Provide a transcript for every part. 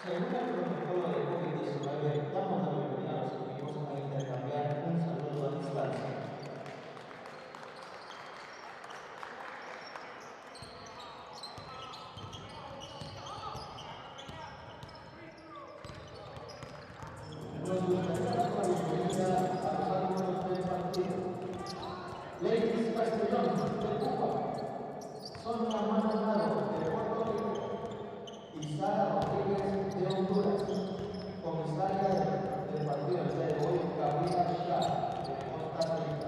Según el protocolo de COVID-19, damos la bienvenida a los equipos a intercambiar un saludo a distancia. Nos gustaría dar la bienvenida a los alumnos del partido. Ladies Castellón de Cuba, Sonia Maldonado de Puerto Rico y Sara Rodríguez de Honduras. Comisaria del partido de hoy, Gabriela Shah de Costa Rica.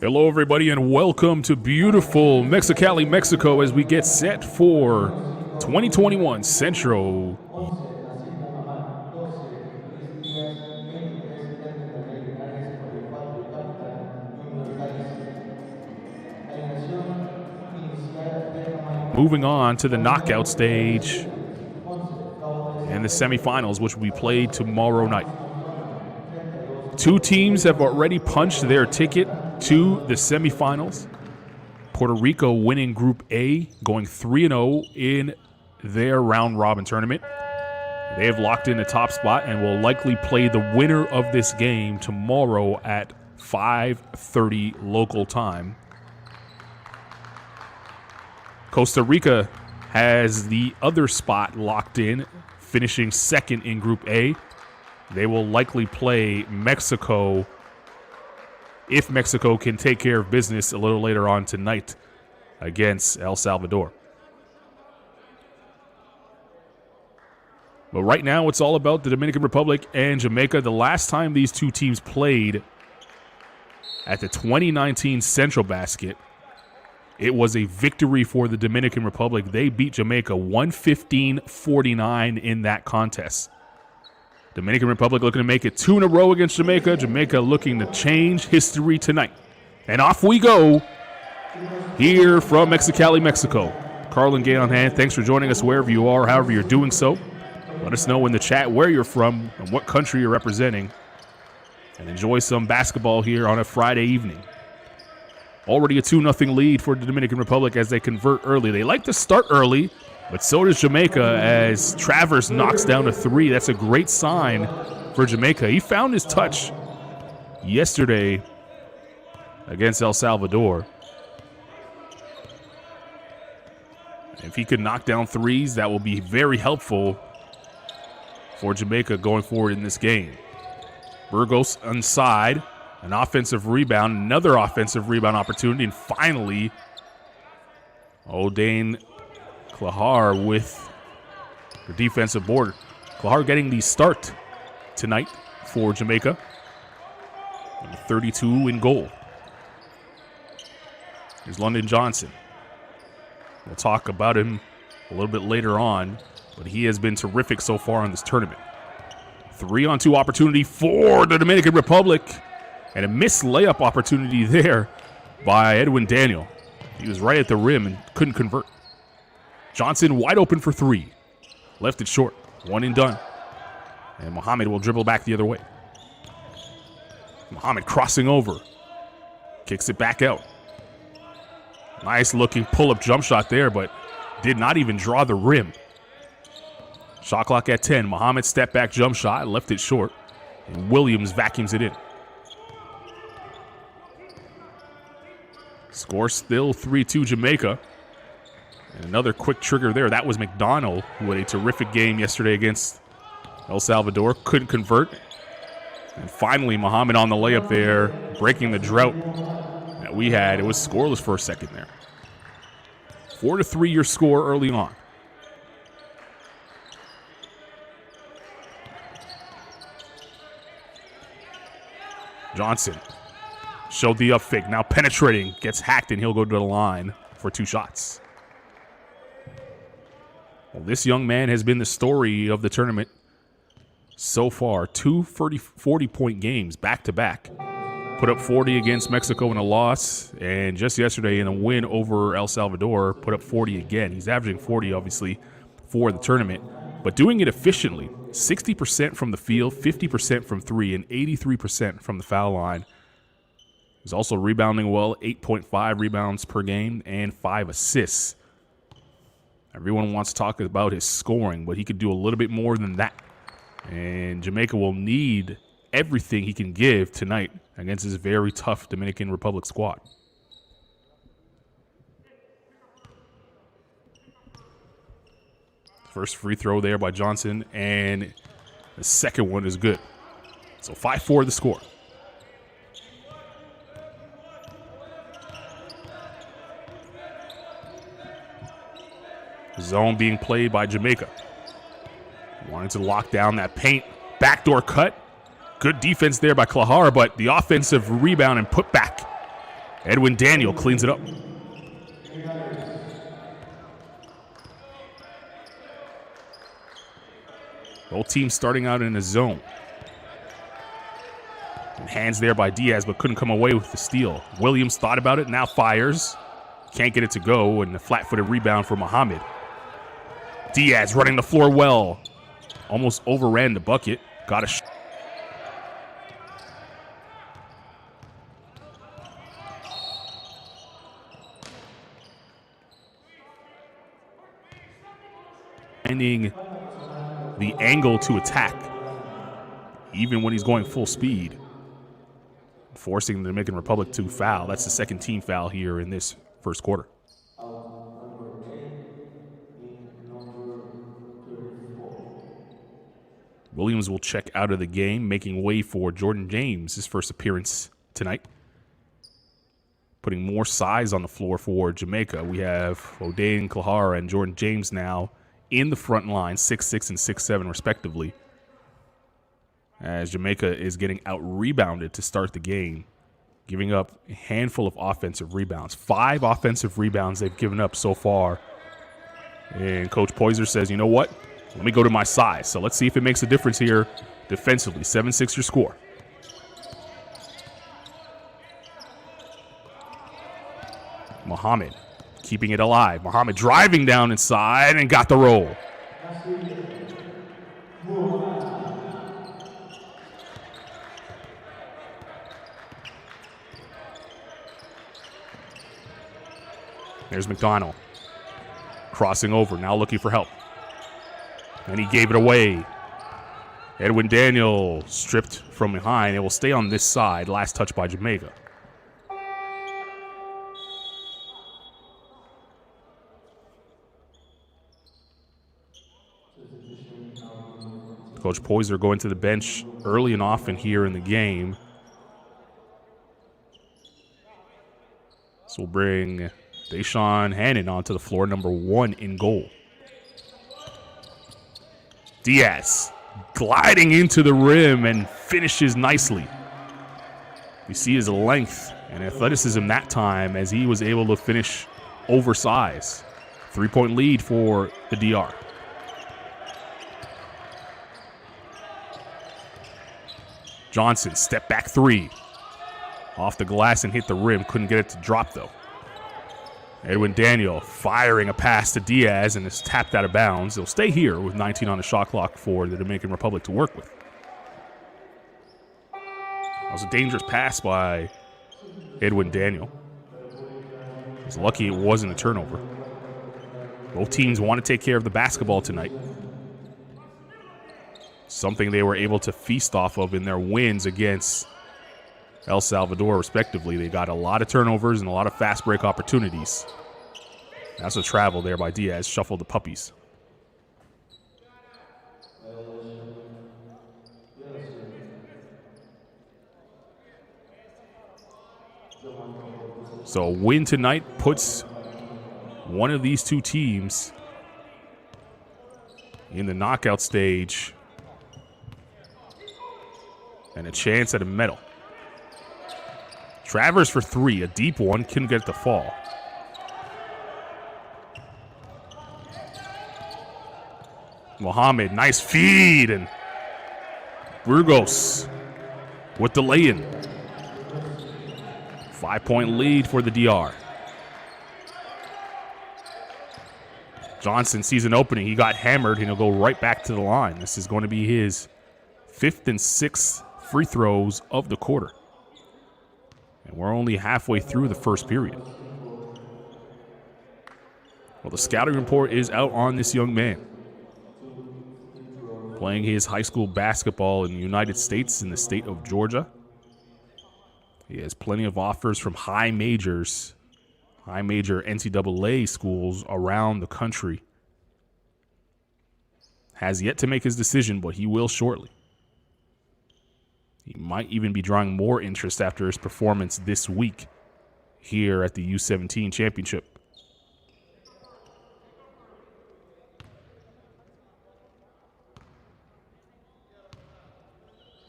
Hello, everybody, and welcome to beautiful Mexicali, Mexico, as we get set for 2021 Centro. 11, Nacir Momamán, 12, Luis Díaz, 23, Edwin Daniel Linares, 44, el capitán Junior Galicia. Alineación inicial de Jamaica. Moving on to the knockout stage 11, Cabo and the semifinals, which will be played tomorrow night. Two teams have already punched their ticket to the semifinals. Puerto Rico winning Group A, going 3-0 in their round-robin tournament. They have locked in the top spot and will likely play the winner of this game tomorrow at 5:30 local time. Costa Rica has the other spot locked in, finishing second in Group A. They will likely play Mexico if Mexico can take care of business a little later on tonight against El Salvador. But right now, it's all about the Dominican Republic and Jamaica. The last time these two teams played at the 2019 Centrobasket, it was a victory for the Dominican Republic. They beat Jamaica 115-49 in that contest. Dominican Republic looking to make it 2 in a row against Jamaica. Jamaica looking to change history tonight. And off we go here from Mexicali, Mexico. Carl and Gay on hand. Thanks for joining us wherever you are, however you're doing so. Let us know in the chat where you're from and what country you're representing. And enjoy some basketball here on a Friday evening. Already a 2-0 lead for the Dominican Republic as they convert early. They like to start early, but so does Jamaica as Travers knocks down a 3. That's a great sign for Jamaica. He found his touch yesterday against El Salvador. If he could knock down threes, that will be very helpful for Jamaica going forward in this game. Burgos inside, an offensive rebound, another offensive rebound opportunity, and finally, O'Dane Klahar with the defensive board. Klahar getting the start tonight for Jamaica. Number 32 in goal. Here's London Johnson. We'll talk about him a little bit later on, but he has been terrific so far in this tournament. 3-on-2 opportunity for the Dominican Republic, and a missed layup opportunity there by Edwin Daniel. He was right at the rim and couldn't convert. Johnson wide open for 3. Left it short. 1 and done. And Muhammad will dribble back the other way. Muhammad crossing over. Kicks it back out. Nice looking pull-up jump shot there, but did not even draw the rim. Shot clock at 10. Muhammad step back jump shot, left it short. And Williams vacuums it in. Score still 3-2 Jamaica. And another quick trigger there. That was McDonald, who had a terrific game yesterday against El Salvador. Couldn't convert. And finally, Muhammad on the layup there, breaking the drought that we had. It was scoreless for a second there. 4-3 your score early on. Johnson showed the up fake. Now penetrating, gets hacked, and he'll go to the line for 2 shots. Well, this young man has been the story of the tournament so far. 2 40-point games back-to-back. Put up 40 against Mexico in a loss, and just yesterday in a win over El Salvador, put up 40 again. He's averaging 40, obviously, for the tournament, but doing it efficiently. 60% from the field, 50% from 3, and 83% from the foul line. He's also rebounding well, 8.5 rebounds per game and 5 assists. Everyone wants to talk about his scoring, but he could do a little bit more than that. And Jamaica will need everything he can give tonight against this very tough Dominican Republic squad. First free throw there by Johnson, and the second one is good. So 5-4 the score. Zone being played by Jamaica. Wanting to lock down that paint. Backdoor cut. Good defense there by Klahar, but the offensive rebound and put back. Edwin Daniel cleans it up. Both teams starting out in a zone. And hands there by Diaz, but couldn't come away with the steal. Williams thought about it, now fires. Can't get it to go, and a flat-footed rebound for Muhammad. Diaz running the floor well. Almost overran the bucket. Got a shot. Finding the angle to attack, even when he's going full speed. Forcing the Dominican Republic to foul. That's the second team foul here in this first quarter. Williams will check out of the game, making way for Jordan James, his first appearance tonight. Putting more size on the floor for Jamaica. We have O'Dane Klahar and Jordan James now in the front line, 6'6" and 6'7" respectively, as Jamaica is getting out-rebounded to start the game, giving up a handful of offensive rebounds. 5 offensive rebounds they've given up so far. And Coach Poyser says, you know what? Let me go to my size. So let's see if it makes a difference here defensively. 7-6 your score. Muhammad keeping it alive. Muhammad driving down inside and got the roll. There's McDonald crossing over, now looking for help. And he gave it away. Edwin Daniel stripped from behind. It will stay on this side. Last touch by Jamaica. Coach Poyser going to the bench early and often here in the game. This will bring Deshaun Hannon onto the floor, number 1 in goal. Diaz gliding into the rim and finishes nicely. You see his length and athleticism that time as he was able to finish oversized. 3-point lead for the DR. Johnson, step back 3. Off the glass and hit the rim. Couldn't get it to drop, though. Edwin Daniel firing a pass to Diaz and is tapped out of bounds. They'll stay here with 19 on the shot clock for the Dominican Republic to work with. That was a dangerous pass by Edwin Daniel. He's lucky it wasn't a turnover. Both teams want to take care of the basketball tonight. Something they were able to feast off of in their wins against El Salvador, respectively. They got a lot of turnovers and a lot of fast break opportunities. That's a travel there by Diaz. Shuffled the puppies. So a win tonight puts one of these two teams in the knockout stage and a chance at a medal. Travers for 3, a deep one, couldn't get it to fall. Muhammad, nice feed, and Burgos with the lay-in. 5-point lead for the DR. Johnson sees an opening. He got hammered, and he'll go right back to the line. This is going to be his 5th and 6th free throws of the quarter. And we're only halfway through the first period. Well, the scouting report is out on this young man. Playing his high school basketball in the United States in the state of Georgia. He has plenty of offers from high major NCAA schools around the country. Has yet to make his decision, but he will shortly. He might even be drawing more interest after his performance this week here at the U17 championship.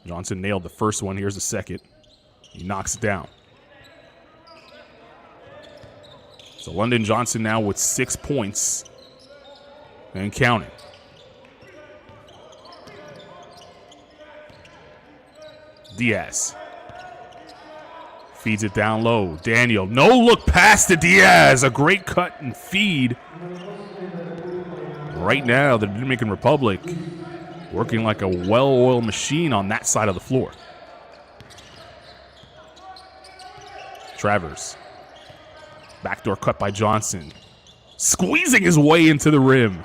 Johnson nailed the first one. Here's the second. He knocks it down. So London Johnson now with 6 points and counting. Diaz feeds it down low. Daniel, no look pass to Diaz. A great cut and feed. Right now, the Dominican Republic working like a well-oiled machine on that side of the floor. Travers. Backdoor cut by Johnson. Squeezing his way into the rim.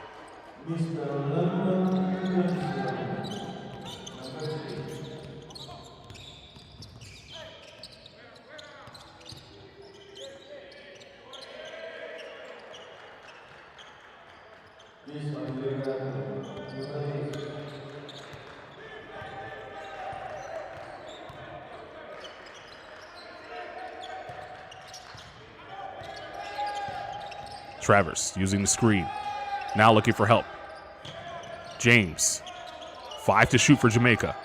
Travers using the screen. Now looking for help. James. 5 to shoot for Jamaica.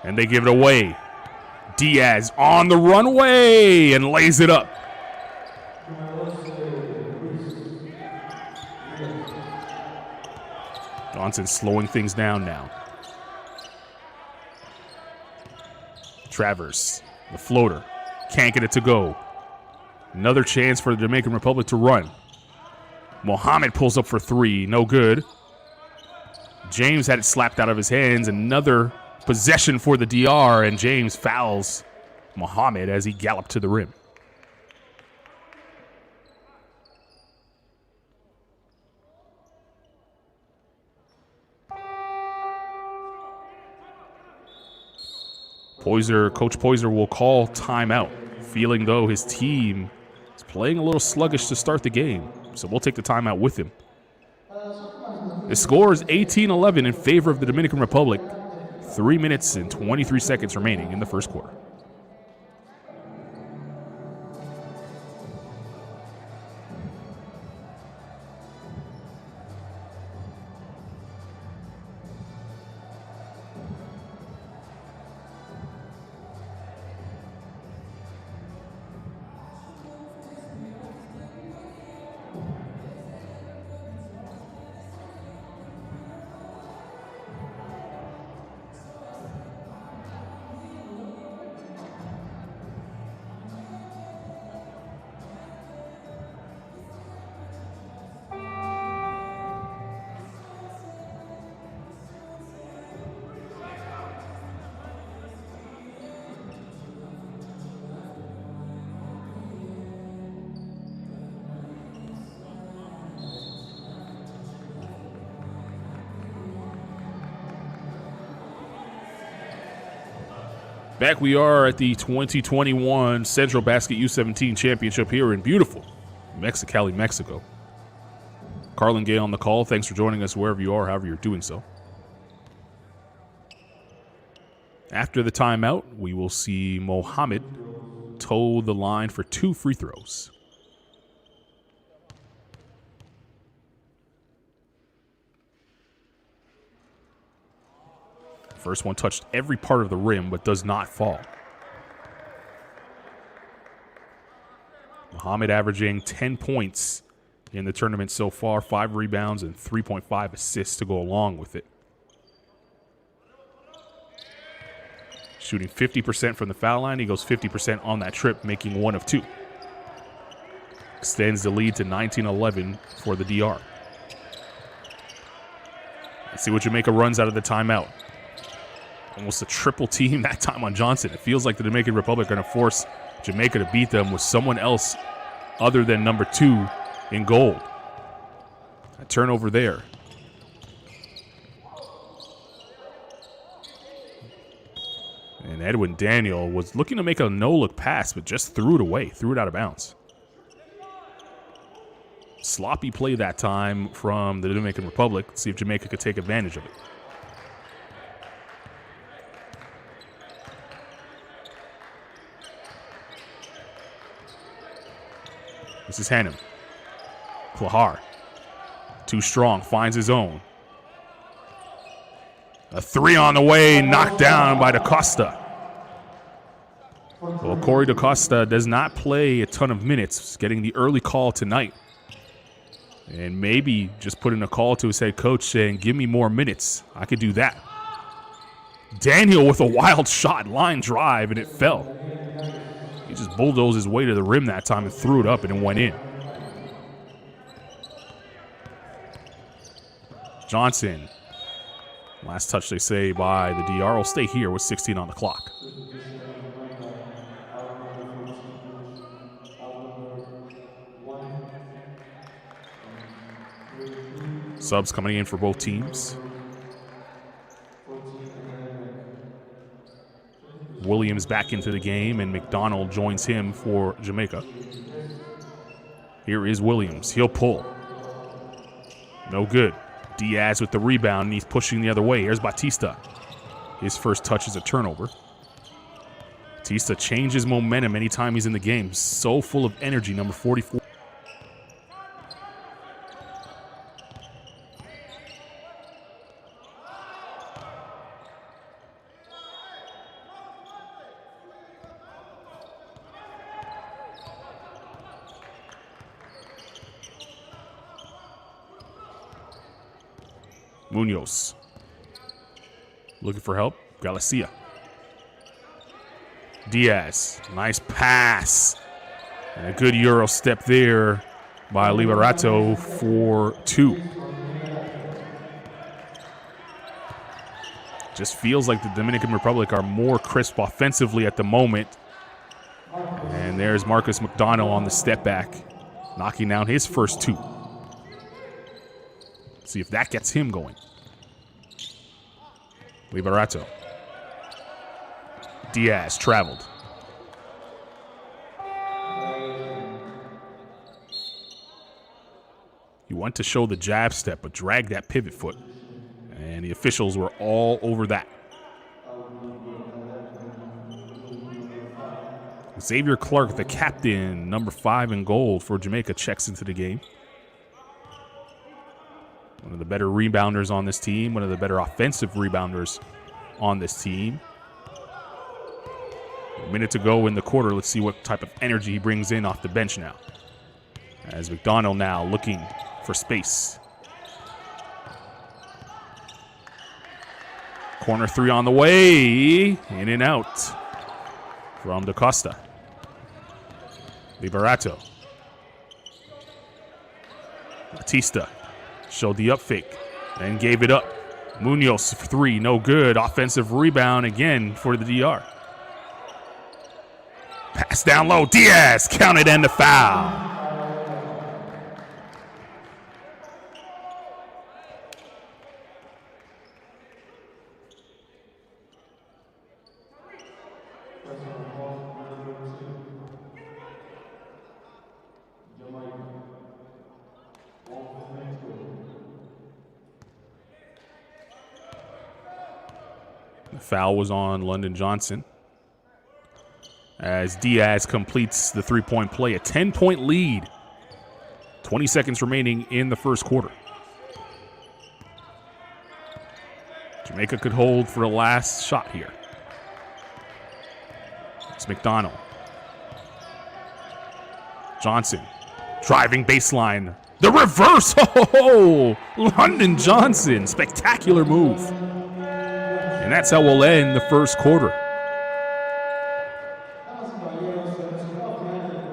And they give it away. Diaz on the runway and lays it up. Johnson slowing things down now. Travers, the floater. Can't get it to go. Another chance for the Dominican Republic to run. Mohammed pulls up for 3. No good. James had it slapped out of his hands. Another possession for the DR, and James fouls Mohammed as he galloped to the rim. Coach Poyser will call timeout, feeling though his team is playing a little sluggish to start the game. So we'll take the timeout with him. The score is 18-11 in favor of the Dominican Republic. 3 minutes and 23 seconds remaining in the first quarter. Back we are at the 2021 Centrobasket U17 Championship here in beautiful Mexicali, Mexico. Carlin Gay on the call. Thanks for joining us wherever you are, however you're doing so. After the timeout, we will see Mohammed toe the line for 2 free throws. First one touched every part of the rim, but does not fall. Mohammed averaging 10 points in the tournament so far, 5 rebounds and 3.5 assists to go along with it. Shooting 50% from the foul line. He goes 50% on that trip, making 1 of 2. Extends the lead to 19-11 for the DR. Let's see what Jamaica runs out of the timeout. Almost a triple team that time on Johnson. It feels like the Dominican Republic are going to force Jamaica to beat them with someone else other than number 2 in gold. A turnover there. And Edwin Daniel was looking to make a no-look pass, but just threw it away, threw it out of bounds. Sloppy play that time from the Dominican Republic. Let's see if Jamaica could take advantage of it. This is Hannum. Klahar. Too strong. Finds his own. A 3 on the way. Knocked down by DaCosta. Well, Corey DaCosta does not play a ton of minutes. Getting the early call tonight. And maybe just putting a call to his head coach saying, give me more minutes. I could do that. Daniel with a wild shot. Line drive, and it fell. He just bulldozed his way to the rim that time and threw it up, and it went in. Johnson. Last touch, they say, by the DR. Will stay here with 16 on the clock. Subs coming in for both teams. Williams back into the game, and McDonald joins him for Jamaica. Here is Williams. He'll pull. No good. Diaz with the rebound, and he's pushing the other way. Here's Batista. His first touch is a turnover. Batista changes momentum anytime he's in the game. So full of energy, number 44. Munoz. Looking for help. Galicia. Diaz. Nice pass. And a good Euro step there by Liberato for 2. Just feels like the Dominican Republic are more crisp offensively at the moment. And there's Marcus McDonald on the step back, knocking down his first 2. See if that gets him going. Liberato. Diaz traveled. He went to show the jab step, but dragged that pivot foot. And the officials were all over that. Xavier Clark, the captain, number 5 in gold for Jamaica, checks into the game. One of the better rebounders on this team, one of the better offensive rebounders on this team. A minute to go in the quarter. Let's see what type of energy he brings in off the bench now. As McDonald now looking for space. Corner 3 on the way. In and out from DaCosta. Liberato. Batista showed the up fake and gave it up. Munoz for 3, no good. Offensive rebound again for the DR. Pass down low. Diaz counted and the foul. The foul was on London Johnson as Diaz completes the 3-point play. A 10-point lead. 20 seconds remaining in the first quarter. Jamaica could hold for a last shot here. It's McDonald. Johnson driving baseline. The reverse. Oh, London Johnson. Spectacular move. And that's how we'll end the first quarter.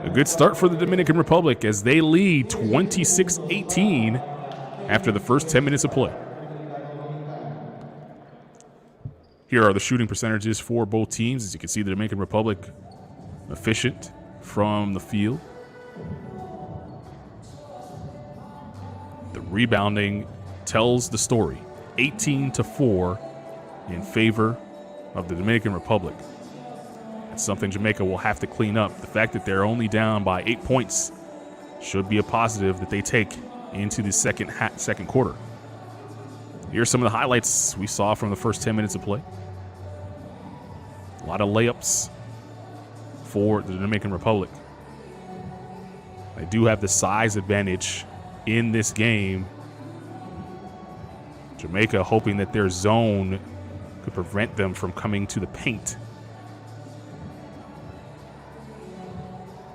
A good start for the Dominican Republic as they lead 26-18 after the first 10 minutes of play. Here are the shooting percentages for both teams. As you can see, the Dominican Republic efficient from the field. The rebounding tells the story. 18-4 in favor of the Dominican Republic. That's something Jamaica will have to clean up. The fact that they're only down by 8 points should be a positive that they take into the second quarter. Here's some of the highlights we saw from the first 10 minutes of play. A lot of layups for the Dominican Republic. They do have the size advantage in this game. Jamaica hoping that their zone could prevent them from coming to the paint.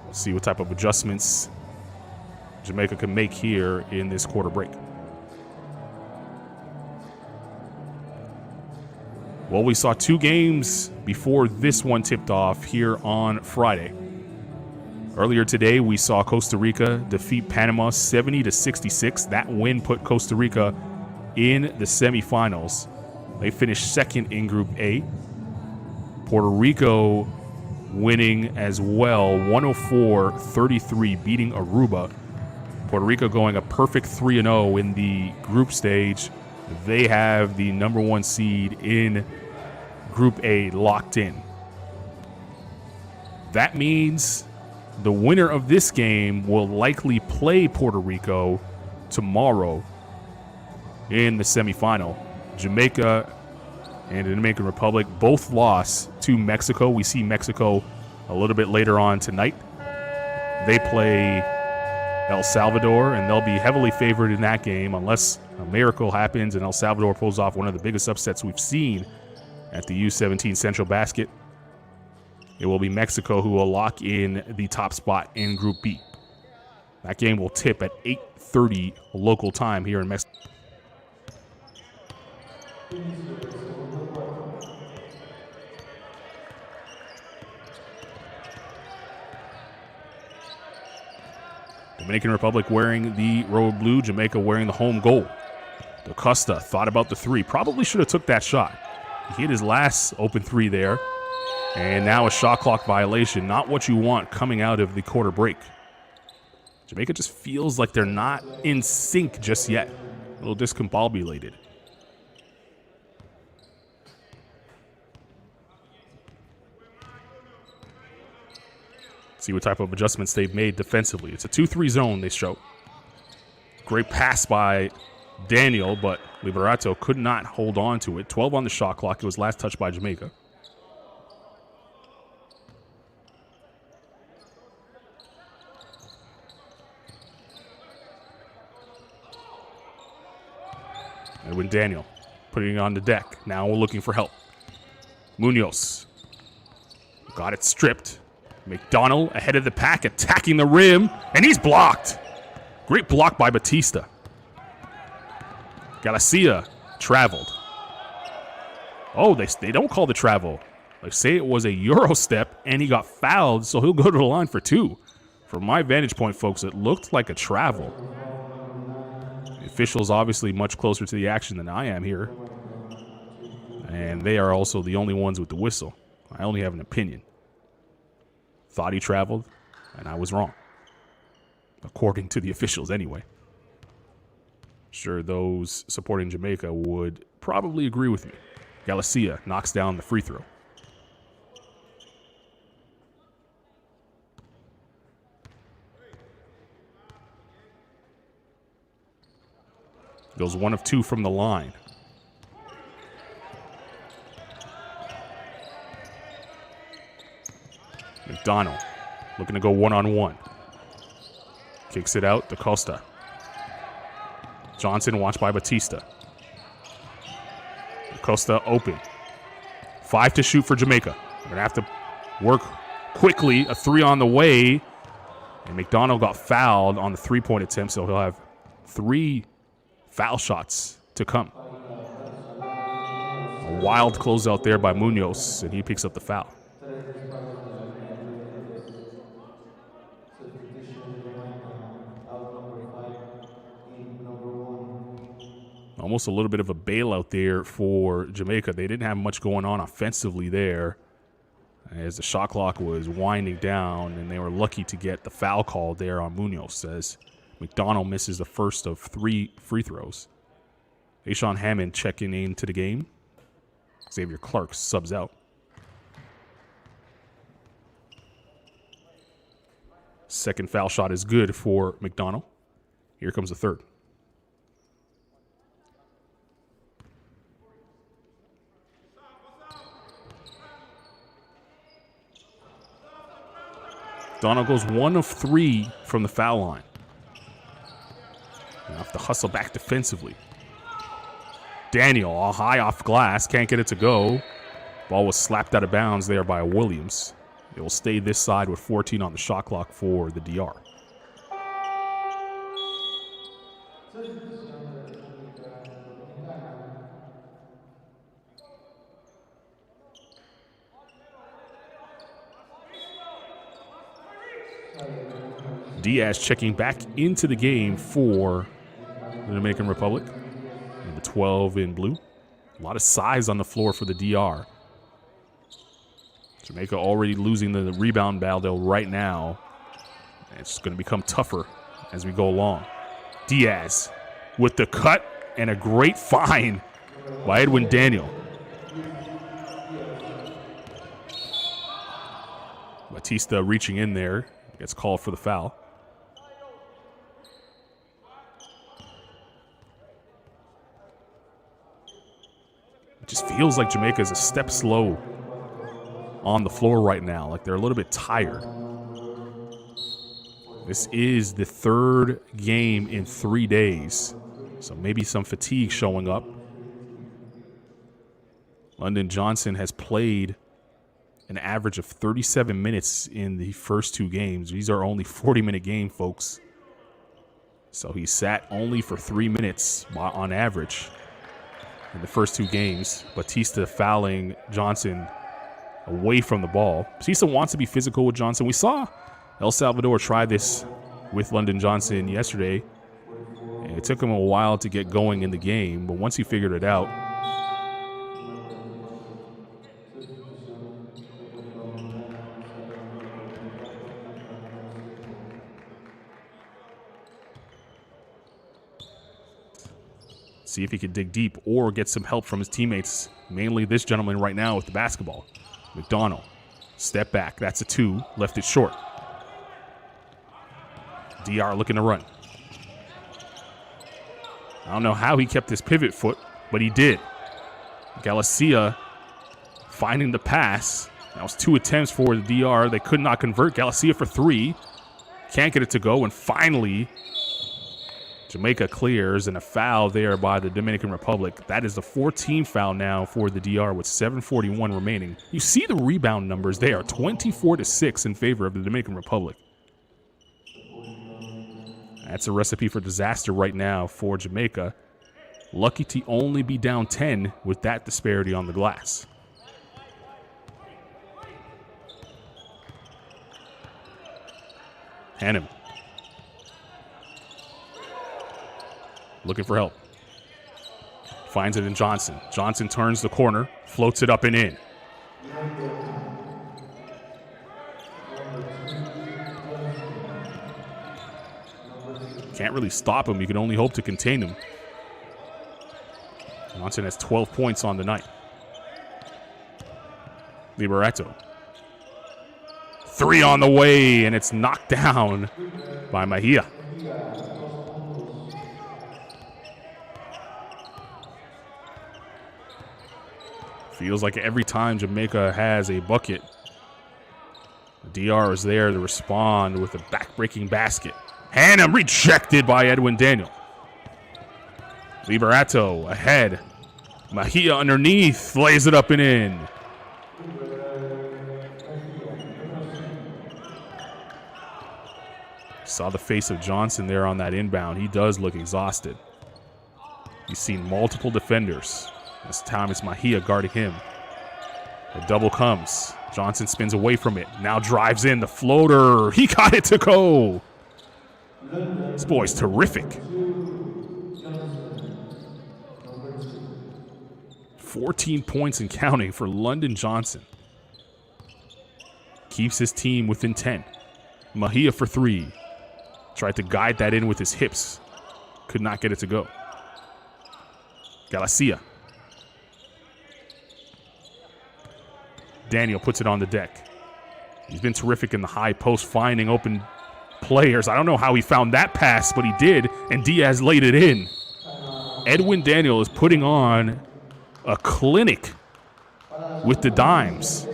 We'll see what type of adjustments Jamaica can make here in this quarter break. Well, we saw 2 games before this one tipped off here on Friday. Earlier today, we saw Costa Rica defeat Panama 70-66. That win put Costa Rica in the semifinals. They finished second in Group A. Puerto Rico winning as well, 104-33, beating Aruba. Puerto Rico going a perfect 3-0 in the group stage. They have the number 1 seed in Group A locked in. That means the winner of this game will likely play Puerto Rico tomorrow in the semifinal. Jamaica and the Dominican Republic both lost to Mexico. We see Mexico a little bit later on tonight. They play El Salvador, and they'll be heavily favored in that game unless a miracle happens and El Salvador pulls off one of the biggest upsets we've seen at the U17 Centrobasket. It will be Mexico who will lock in the top spot in Group B. That game will tip at 8:30 local time here in Mexico. Inicio del segundo cuarto. Dominican Republic wearing the road blue, Jamaica wearing the home gold. DaCosta thought about the three. Probably should have took that shot. He hit his last open three there. And now a shot clock violation. Not what you want coming out of the quarter break. Jamaica just feels like they're not in sync just yet. A little discombobulated. See what type of adjustments they've made defensively. It's a 2-3 zone they show. Great pass by Daniel, but Liberato could not hold on to it. 12 on the shot clock. It was last touched by Jamaica. Edwin Daniel putting it on the deck. Now we're looking for help. Munoz got it stripped. McDonald ahead of the pack, attacking the rim, and he's blocked. Great block by Batista. Galicia traveled. Oh, they don't call the travel. They say it was a Euro step, and he got fouled, so he'll go to the line for 2. From my vantage point, folks, it looked like a travel. The officials obviously much closer to the action than I am here, and they are also the only ones with the whistle. I only have an opinion. Thought he traveled, and I was wrong. According to the officials, anyway. Sure, those supporting Jamaica would probably agree with me. Galicia knocks down the free throw. Goes 1 of 2 from the line. McDonald looking to go one-on-one. Kicks it out to Costa. Johnson watched by Batista. Costa open. 5 to shoot for Jamaica. They're going to have to work quickly. A 3 on the way. And McDonald got fouled on the three-point attempt, so he'll have 3 foul shots to come. A wild closeout there by Munoz, and he picks up the foul. Almost a little bit of a bailout there for Jamaica. They didn't have much going on offensively there as the shot clock was winding down, and they were lucky to get the foul call there on Munoz as McDonald misses the first of 3 free throws. Ashawn Hammond checking into the game. Xavier Clark subs out. Second foul shot is good for McDonald. Here comes the third. Donald goes 1 of 3 from the foul line. They have to hustle back defensively. Daniel, all high off glass, can't get it to go. Ball was slapped out of bounds there by Williams. It will stay this side with 14 on the shot clock for the DR. Diaz checking back into the game for the Dominican Republic. And the 12 in blue. A lot of size on the floor for the DR. Jamaica already losing the rebound battle right now. It's going to become tougher as we go along. Diaz with the cut and a great find by Edwin Daniel. Batista reaching in there. Gets called for the foul. It just feels like Jamaica is a step slow on the floor right now. Like they're a little bit tired. This is the 3rd game in 3 days. So maybe some fatigue showing up. London Johnson has played an average of 37 minutes in the first 2 games. These are only 40-minute games, folks. So he sat only for 3 minutes on average. in the first 2 games. Batista fouling Johnson away from the ball. Batista wants to be physical with Johnson. We saw El Salvador try this with London Johnson yesterday. It took him a while to get going in the game, but once he figured it out, see if he could dig deep or get some help from his teammates, mainly this gentleman right now with the basketball. McDonald, step back. That's a 2. Left it short. DR looking to run. I don't know how he kept his pivot foot, but he did. Galicia finding the pass. That was 2 attempts for the DR. They could not convert. Galicia for 3. Can't get it to go, and finally Jamaica clears, and a foul there by the Dominican Republic. That is the 14th foul now for the DR with 7:41 remaining. You see the rebound numbers. They are 24-6 in favor of the Dominican Republic. That's a recipe for disaster right now for Jamaica. Lucky to only be down 10 with that disparity on the glass. Hannum. Looking for help. Finds it in Johnson. Johnson turns the corner, floats it up and in. Can't really stop him. You can only hope to contain him. Johnson has 12 points on the night. Liberato. 3 on the way, and it's knocked down by Mejia. Feels like every time Jamaica has a bucket, the DR is there to respond with a back-breaking basket. Hannum rejected by Edwin Daniel. Liberato ahead. Mejia underneath, lays it up and in. Saw the face of Johnson there on that inbound. He does look exhausted. He's seen multiple defenders. This time it's Mejia guarding him. The double comes. Johnson spins away from it. Now drives in the floater. He got it to go. This boy's terrific. 14 points and counting for London Johnson. Keeps his team within 10. Mejia for 3. Tried to guide that in with his hips. Could not get it to go. Galicia. Daniel puts it on the deck. He's been terrific in the high post, finding open players. I don't know how he found that pass, but he did, and Diaz laid it in. Edwin Daniel is putting on a clinic with the dimes.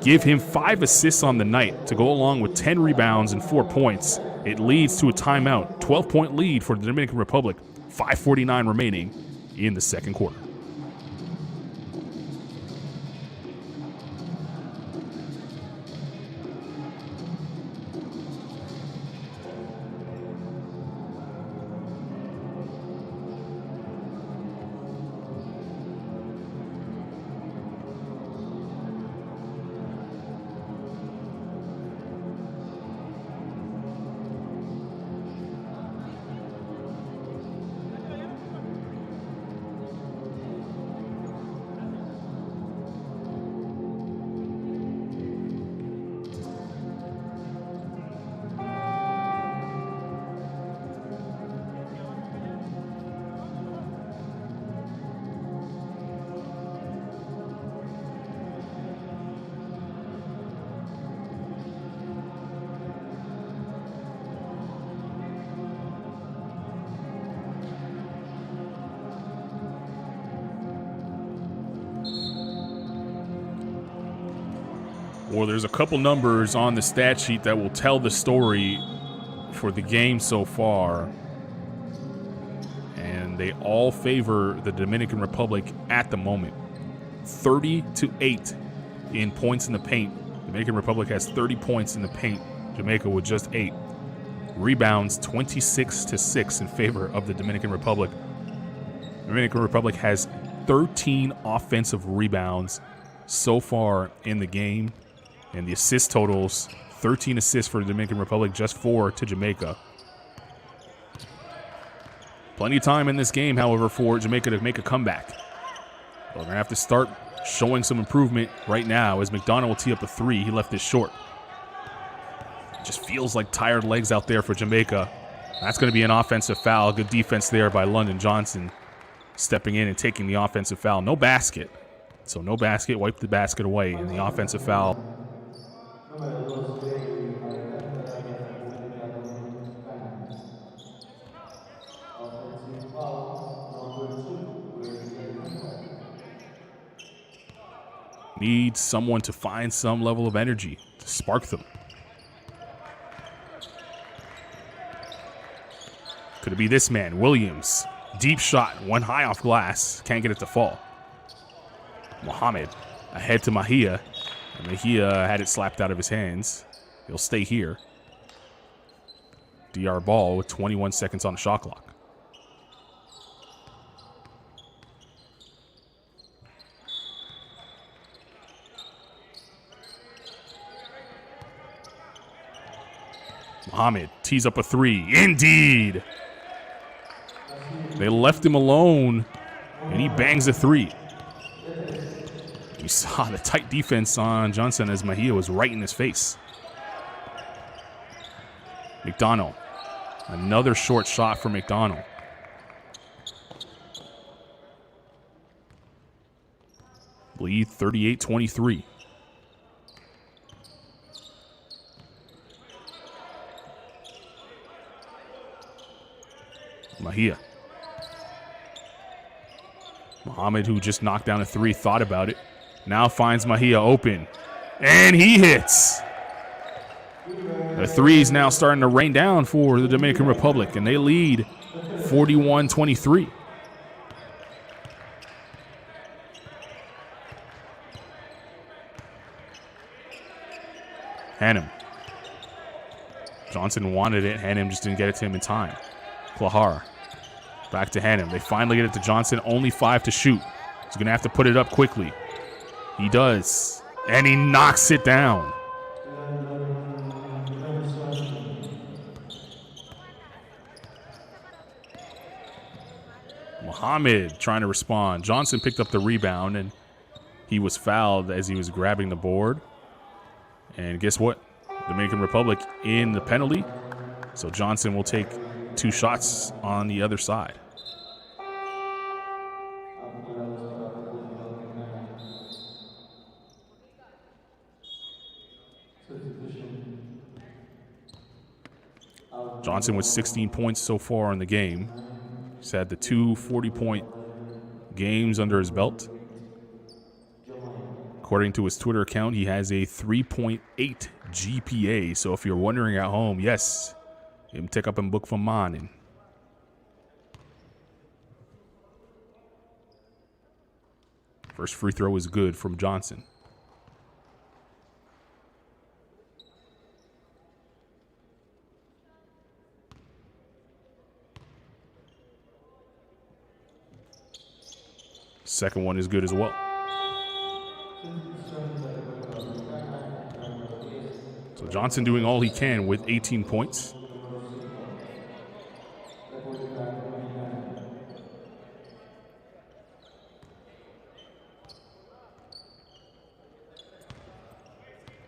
Give him 5 assists on the night to go along with 10 rebounds and 4 points. It leads to a timeout. 12-point lead for the Dominican Republic. 5:49 remaining in the second quarter. Well, there's a couple numbers on the stat sheet that will tell the story for the game so far. And they all favor the Dominican Republic at the moment. 30-8 in points in the paint. Dominican Republic has 30 points in the paint. Jamaica with just 8. Rebounds 26-6 in favor of the Dominican Republic. Dominican Republic has 13 offensive rebounds so far in the game. And the assist totals, 13 assists for the Dominican Republic, just 4 to Jamaica. Plenty of time in this game, however, for Jamaica to make a comeback. They're going to have to start showing some improvement right now as McDonald will tee up a 3. He left this short. Just feels like tired legs out there for Jamaica. That's going to be an offensive foul. Good defense there by London Johnson, stepping in and taking the offensive foul. No basket. So no basket. Wipe the basket away. And the offensive foul. Need someone to find some level of energy to spark them. Could it be this man, Williams? Deep shot, one high off glass. Can't get it to fall. Mohammed ahead to Mejia. And Mejia had it slapped out of his hands. He'll stay here. DR ball with 21 seconds on the shot clock. Mohammed tees up a 3. Indeed. They left him alone, and he bangs a 3. You saw the tight defense on Johnson as Mejia was right in his face. McDonald. Another short shot for McDonald. Lead 38-23. Mejia. Mohammed, who just knocked down a 3, thought about it. Now finds Mejia open. And he hits. The 3 is now starting to rain down for the Dominican Republic, and they lead 41-23. Hannum. Johnson wanted it. Hannum just didn't get it to him in time. Klahar. Back to Hannum. They finally get it to Johnson. Only 5 to shoot. He's going to have to put it up quickly. He does. And he knocks it down. Mohammed trying to respond. Johnson picked up the rebound, and he was fouled as he was grabbing the board. And guess what? Dominican Republic in the penalty. So Johnson will take 2 shots on the other side. Johnson with 16 points so far in the game. He's had the 2 40-point games under his belt. According to his Twitter account, he has a 3.8 GPA. So if you're wondering at home, yes, him take up and book for Manin. First free throw is good from Johnson. Second one is good as well. So Johnson doing all he can with 18 points.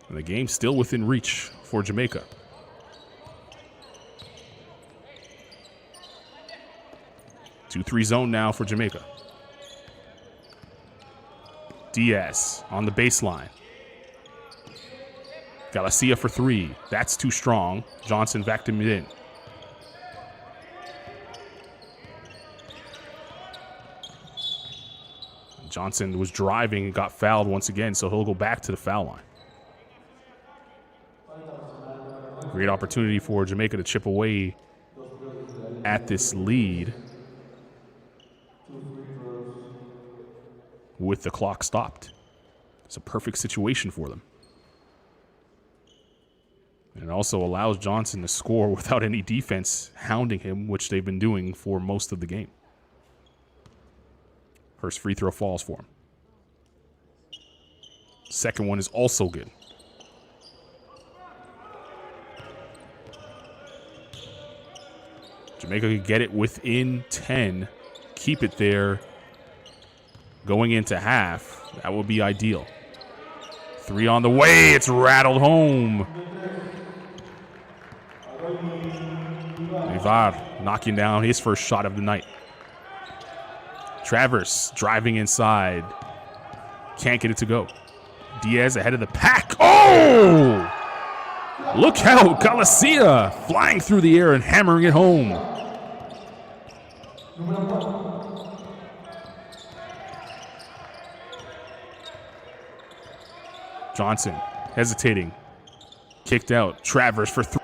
And the game's still within reach for Jamaica. 2-3 zone now for Jamaica. Diaz on the baseline. Galicia for 3. That's too strong. Johnson backed him in. Johnson was driving and got fouled once again, so he'll go back to the foul line. Great opportunity for Jamaica to chip away at this lead with the clock stopped. It's a perfect situation for them. And it also allows Johnson to score without any defense hounding him, which they've been doing for most of the game. First free throw falls for him. Second one is also good. Jamaica could get it within 10, keep it there going into half. That would be ideal. 3 on the way. It's rattled home. Ivar knocking down his first shot of the night. Travers driving inside. Can't get it to go. Diaz ahead of the pack. Oh! Look out. Galicia flying through the air and hammering it home. Johnson hesitating. Kicked out. Travers for 3.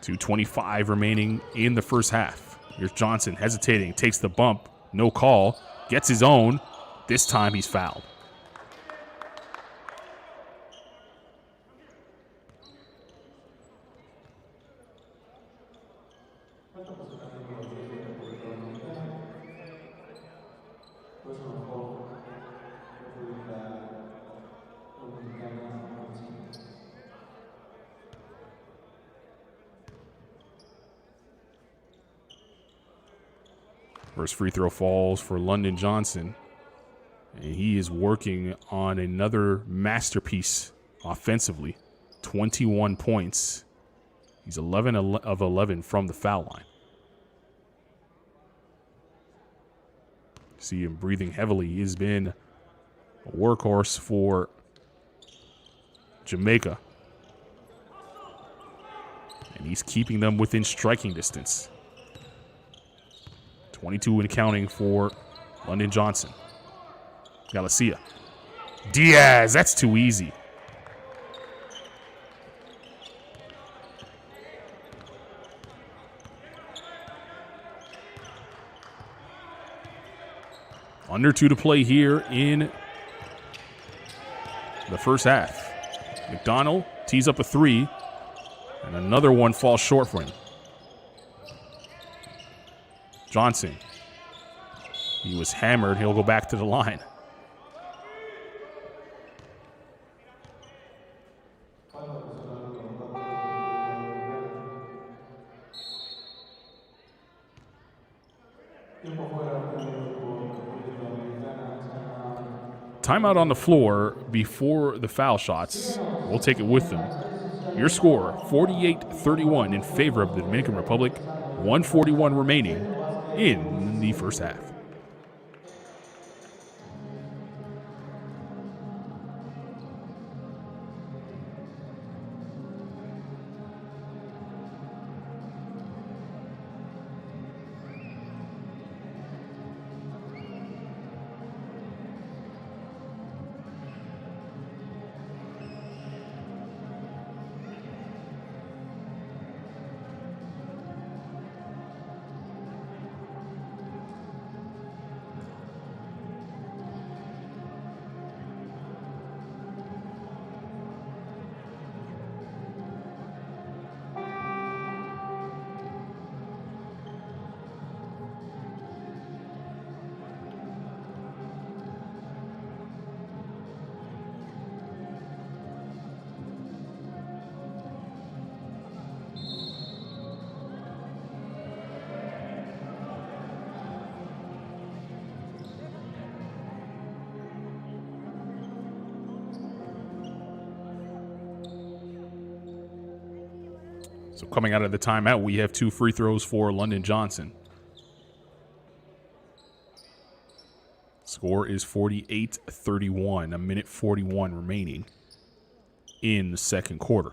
.225 remaining in the first half. Here's Johnson hesitating. Takes the bump. No call. Gets his own. This time he's fouled. First free throw falls for London Johnson. And he is working on another masterpiece offensively. 21 points. He's 11 of 11 from the foul line. See him breathing heavily. He has been a workhorse for Jamaica. And he's keeping them within striking distance. 22 and counting for London Johnson. Galicia. Diaz, that's too easy. Under 2 to play here in the first half. McDonald tees up a 3, and another one falls short for him. Johnson. He was hammered. He'll go back to the line. Timeout on the floor before the foul shots. We'll take it with them. Your score, 48-31 in favor of the Dominican Republic. 141 remaining in the first half. So coming out of the timeout, we have 2 free throws for London Johnson. Score is 48-31, a minute 41 remaining in the second quarter.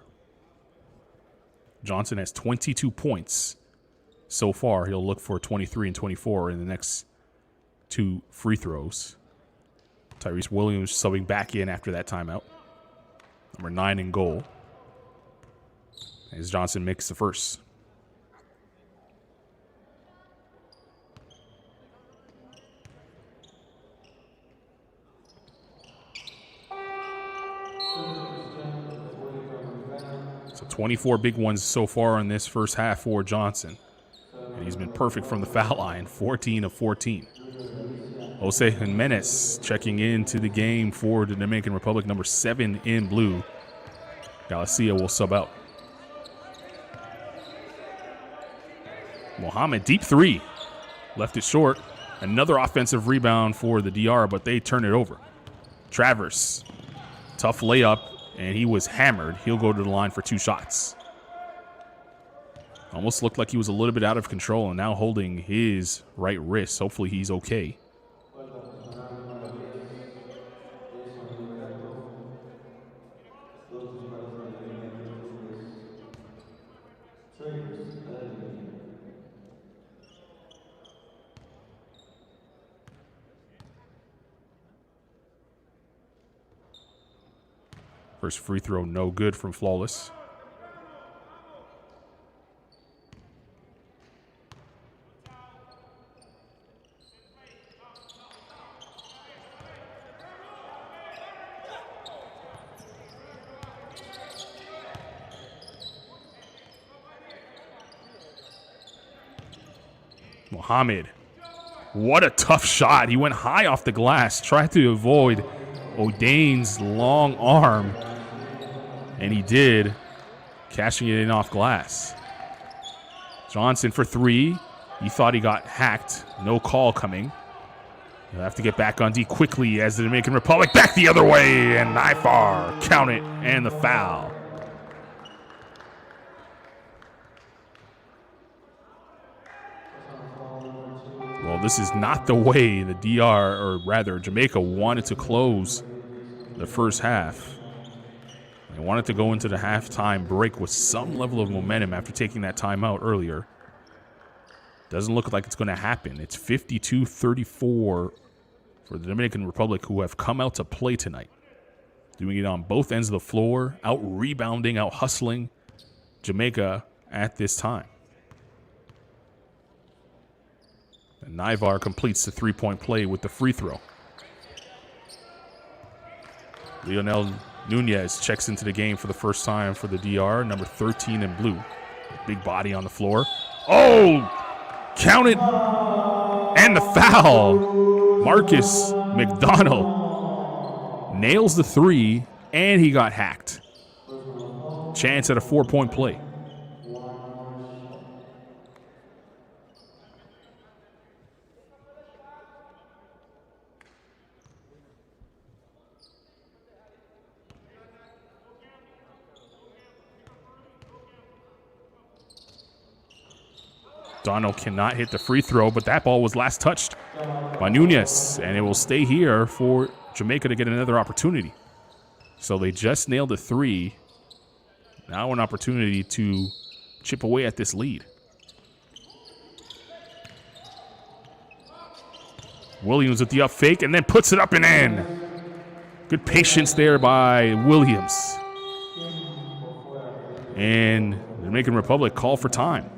Johnson has 22 points so far. He'll look for 23 and 24 in the next 2 free throws. Tyrese Williams subbing back in after that timeout. Number 9 in goal. As Johnson makes the first. 24 big ones so far in this first half for Johnson. And he's been perfect from the foul line, 14 of 14. Jose Jimenez checking into the game for the Dominican Republic, number 7 in blue. Galicia will sub out. Mohamed, deep three. Left it short. Another offensive rebound for the DR, but they turn it over. Travers, tough layup, and he was hammered. He'll go to the line for 2 shots. Almost looked like he was a little bit out of control and now holding his right wrist. Hopefully he's okay. First free throw, no good from Flawless. Mohamed, what a tough shot. He went high off the glass, tried to avoid O'Dane's long arm, and he did, cashing it in off glass. Johnson for 3. He thought he got hacked. No call coming. He'll have to get back on D quickly as the Dominican Republic back the other way, and Ifar, count it, and the foul. Well, this is not the way the DR, or rather Jamaica, wanted to close the first half. They wanted to go into the halftime break with some level of momentum after taking that timeout earlier. Doesn't look like it's going to happen. It's 52-34 for the Dominican Republic, who have come out to play tonight. Doing it on both ends of the floor, out-rebounding, out-hustling Jamaica at this time. And Naivar completes the three-point play with the free throw. Lionel Nunez checks into the game for the first time for the DR, number 13 in blue. Big body on the floor. Oh! Count it! And the foul! Marcus McDonald nails the 3, and he got hacked. Chance at a 4-point play. Donald cannot hit the free throw, but that ball was last touched by Nunez, and it will stay here for Jamaica to get another opportunity. So they just nailed a 3. Now an opportunity to chip away at this lead. Williams with the up fake and then puts it up and in. Good patience there by Williams. And the Dominican Republic call for time.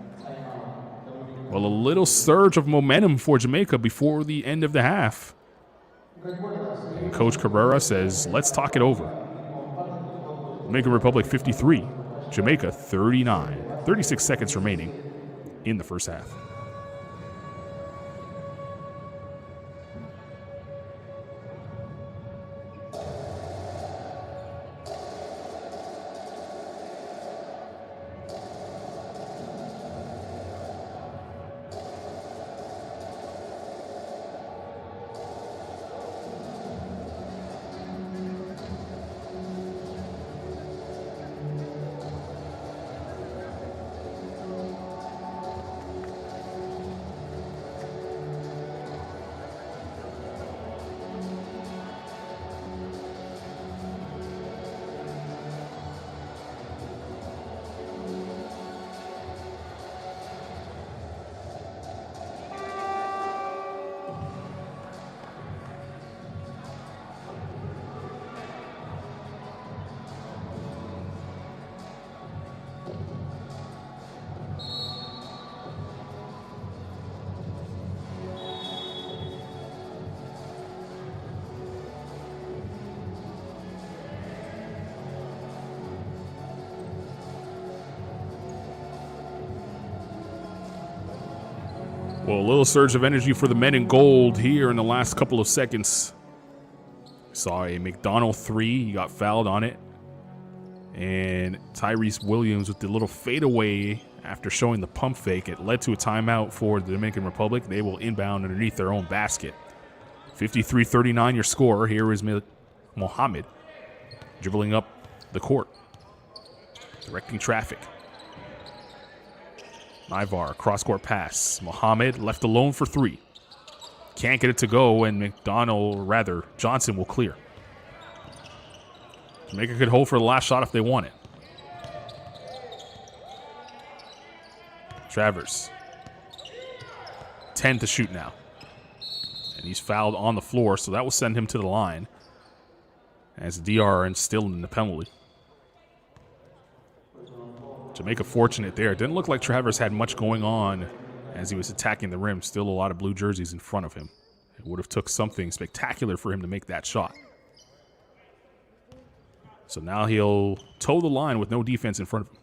Well, a little surge of momentum for Jamaica before the end of the half. And Coach Cabrera says, let's talk it over. Dominican Republic 53, Jamaica 39. 36 seconds remaining in the first half. Well, a little surge of energy for the men in gold here in the last couple of seconds. Saw a McDonald 3. He got fouled on it. And Tyrese Williams with the little fadeaway after showing the pump fake. It led to a timeout for the Dominican Republic. They will inbound underneath their own basket. 53-39 your score. Here is Mohammed dribbling up the court, directing traffic. Ivar, cross-court pass. Mohammed left alone for 3. Can't get it to go, and Johnson will clear. Jamaica could hold for the last shot if they want it. Travers. 10 to shoot now. And he's fouled on the floor, so that will send him to the line. As the DR are still in the penalty. Jamaica fortunate there. It didn't look like Travers had much going on as he was attacking the rim. Still a lot of blue jerseys in front of him. It would have took something spectacular for him to make that shot. So now he'll toe the line with no defense in front of him.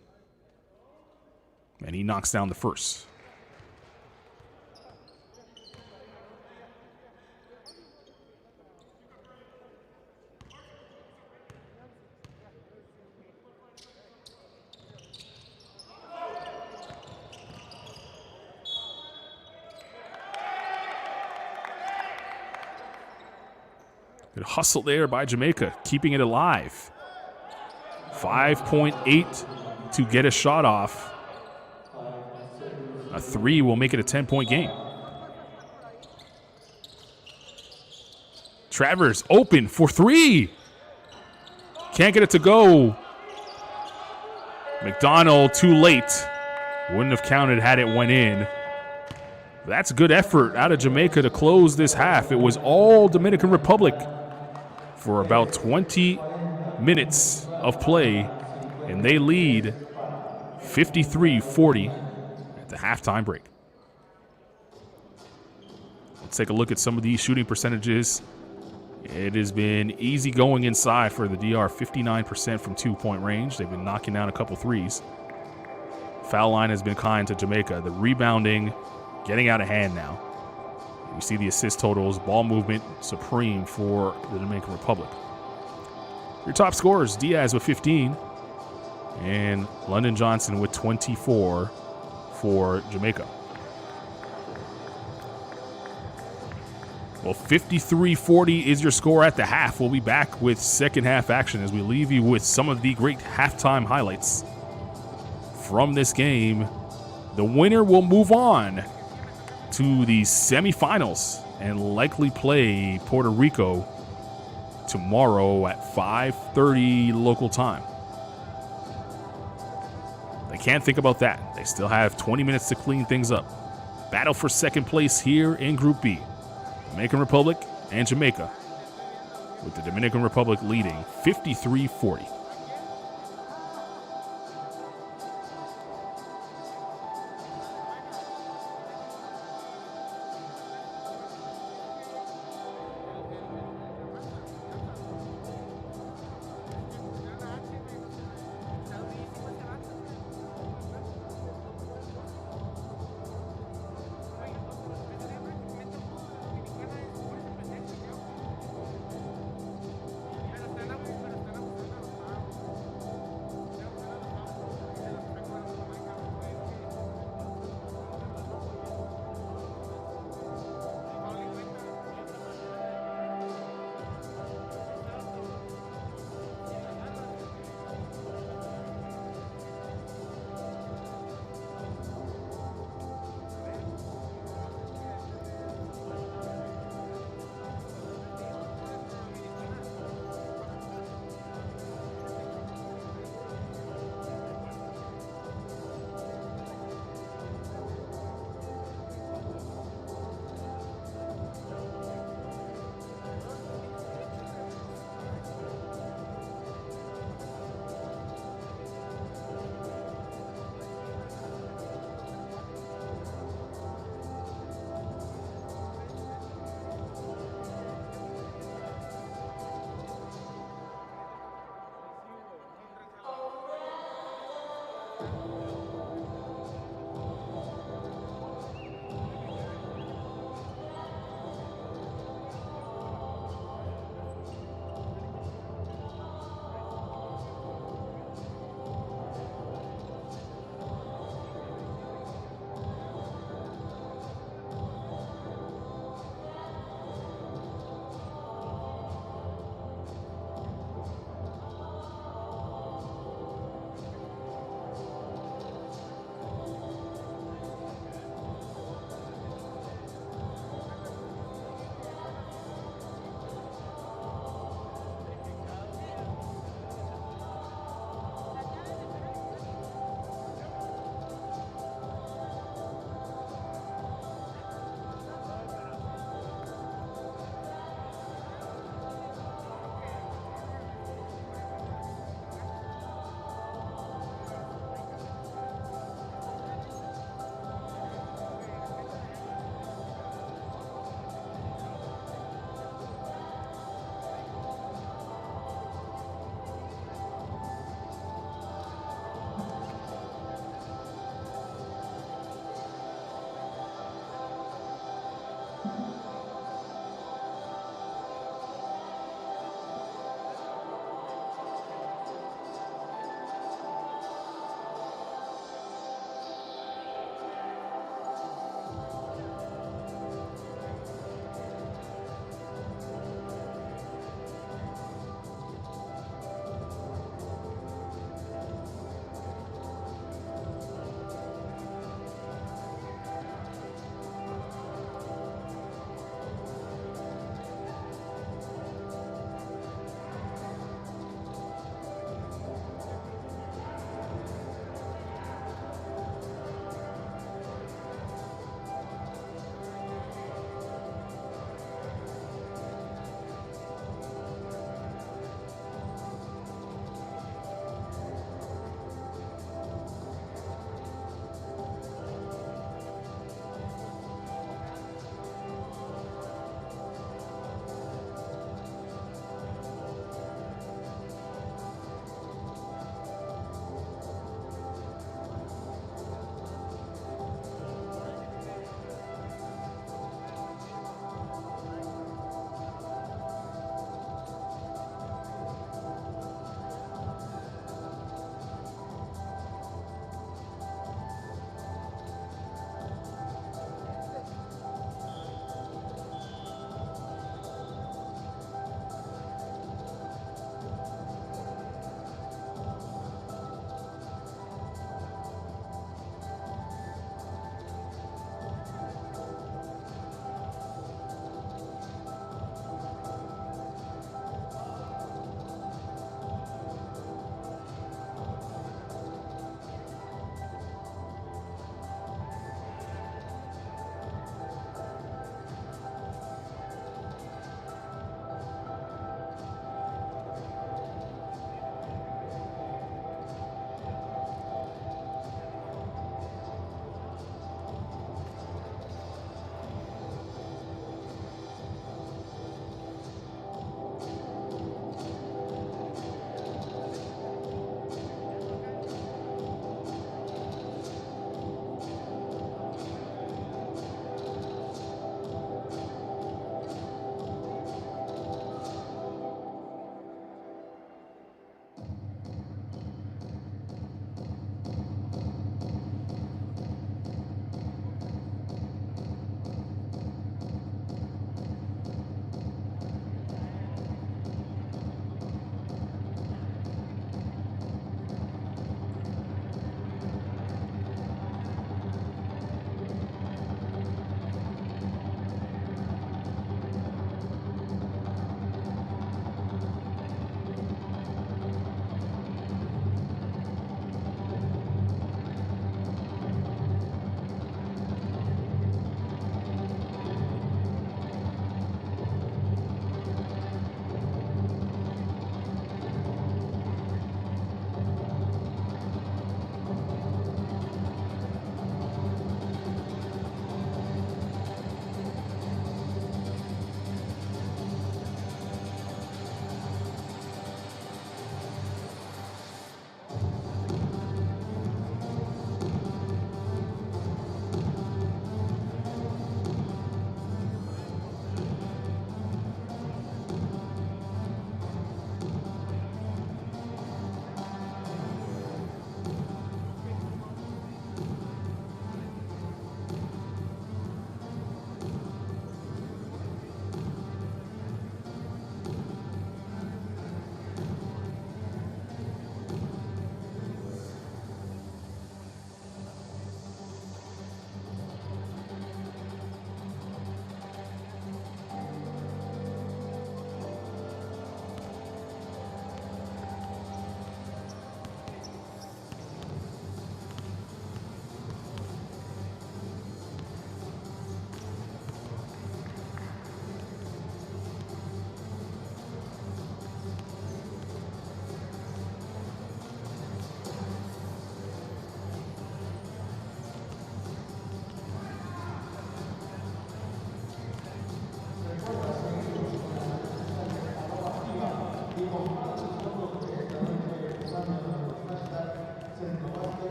And he knocks down the first. Good hustle there by Jamaica, keeping it alive. 5.8 to get a shot off. A 3 will make it a 10-point game. Travers open for 3. Can't get it to go. McDonald too late. Wouldn't have counted had it went in. That's good effort out of Jamaica to close this half. It was all Dominican Republic for about 20 minutes of play, and they lead 53-40 at the halftime break. Let's take a look at some of these shooting percentages. It has been easy going inside for the DR, 59% from 2-point range. They've been knocking down a couple threes. Foul line has been kind to Jamaica. The rebounding getting out of hand now. You see the assist totals, ball movement supreme for the Dominican Republic. Your top scorers, Diaz with 15 and London Johnson with 24 for Jamaica. Well, 53-40 is your score at the half. We'll be back with second half action as we leave you with some of the great halftime highlights from this game. The winner will move on to the semifinals and likely play Puerto Rico tomorrow at 5:30 local time. They can't think about that. They still have 20 minutes to clean things up. Battle for second place here in Group B. Dominican Republic and Jamaica, with the Dominican Republic leading 53-40.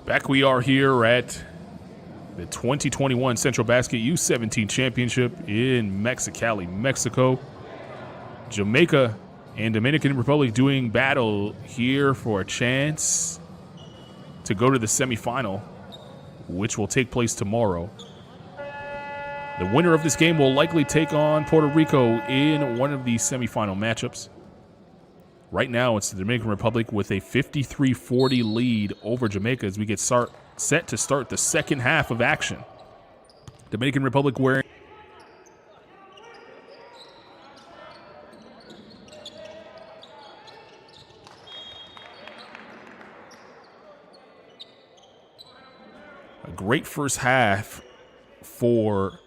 Back we are here at the 2021 Centrobasket U17 Championship in Mexicali, Mexico. Jamaica and Dominican Republic doing battle here for a chance to go to the semifinal, which will take place tomorrow. The winner of this game will likely take on Puerto Rico in one of these semifinal matchups. Right now, it's the Dominican Republic with a 53-40 lead over Jamaica as we get set to start the second half of action. Dominican Republic wearing a great first half for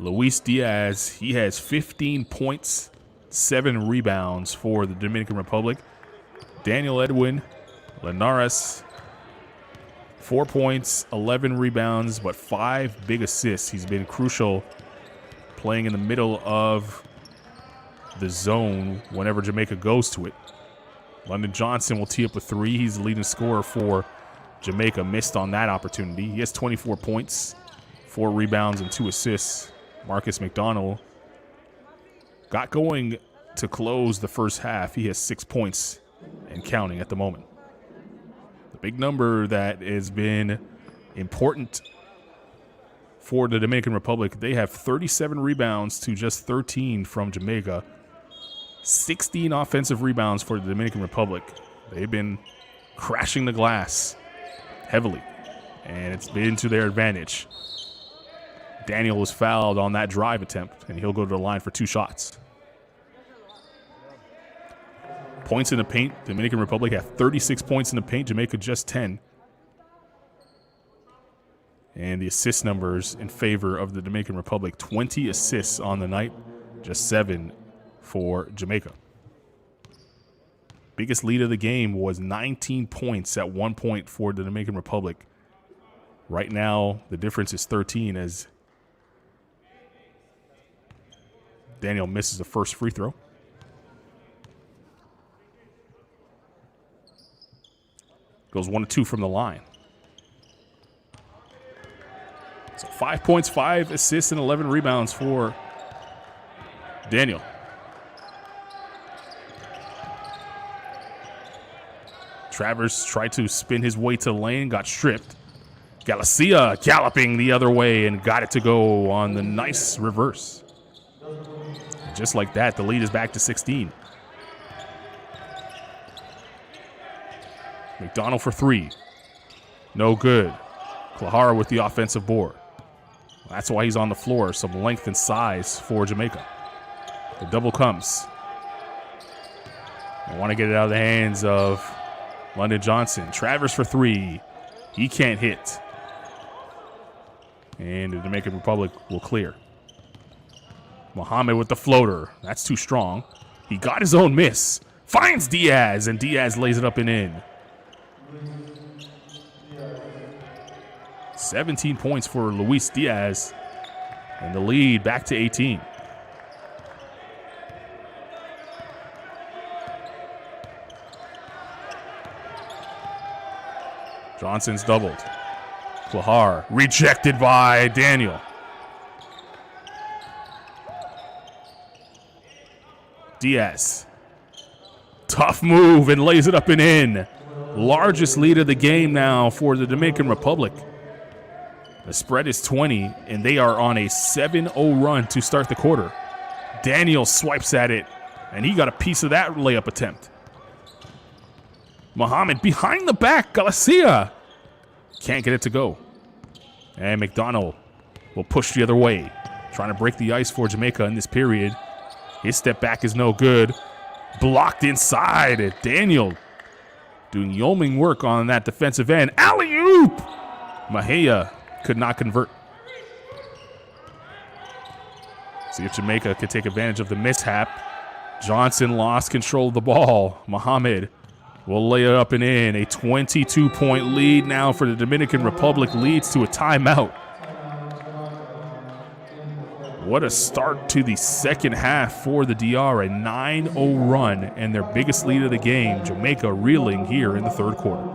Luis Diaz. He has 15 points, 7 rebounds for the Dominican Republic. Daniel Edwin Linares, 4 points, 11 rebounds, but 5 big assists. He's been crucial playing in the middle of the zone whenever Jamaica goes to it. London Johnson will tee up a 3. He's the leading scorer for Jamaica. Missed on that opportunity. He has 24 points, 4 rebounds, and 2 assists. Marcus McDonald got going to close the first half. He has 6 points and counting at the moment. The big number that has been important for the Dominican Republic, they have 37 rebounds to just 13 from Jamaica. 16 offensive rebounds for the Dominican Republic. They've been crashing the glass heavily, and it's been to their advantage. Daniel was fouled on that drive attempt, and he'll go to the line for 2 shots. Points in the paint, Dominican Republic have 36 points in the paint, Jamaica just 10. And the assist numbers in favor of the Dominican Republic, 20 assists on the night, just 7 for Jamaica. Biggest lead of the game was 19 points at one point for the Dominican Republic. Right now, the difference is 13 as Daniel misses the first free throw. Goes 1 of 2 from the line. So 5 points, 5 assists, and 11 rebounds for Daniel. Travers tried to spin his way to the lane, got stripped. Galicia galloping the other way and got it to go on the nice reverse. Just like that, the lead is back to 16. McDonald for 3. No good. Klahara with the offensive board. That's why he's on the floor. Some length and size for Jamaica. The double comes. I want to get it out of the hands of London Johnson. Travers for 3. He can't hit. And the Dominican Republic will clear. Muhammad with the floater. That's too strong. He got his own miss. Finds Diaz, and Diaz lays it up and in. 17 points for Luis Diaz. And the lead back to 18. Johnson's doubled. Klahar rejected by Daniel. Diaz. Tough move and lays it up and in. Largest lead of the game now for the Dominican Republic. The spread is 20, and they are on a 7-0 run to start the quarter. Daniel swipes at it, and he got a piece of that layup attempt. Muhammad behind the back. Galicia can't get it to go. And McDonald will push the other way, trying to break the ice for Jamaica in this period. His step back is no good. Blocked inside. Daniel doing yeoman work on that defensive end. Alley-oop! Mahia could not convert. See if Jamaica could take advantage of the mishap. Johnson lost control of the ball. Muhammad will lay it up and in. A 22-point lead now for the Dominican Republic leads to a timeout. What a start to the second half for the DR. A 9-0 run and their biggest lead of the game. Jamaica reeling here in the third quarter.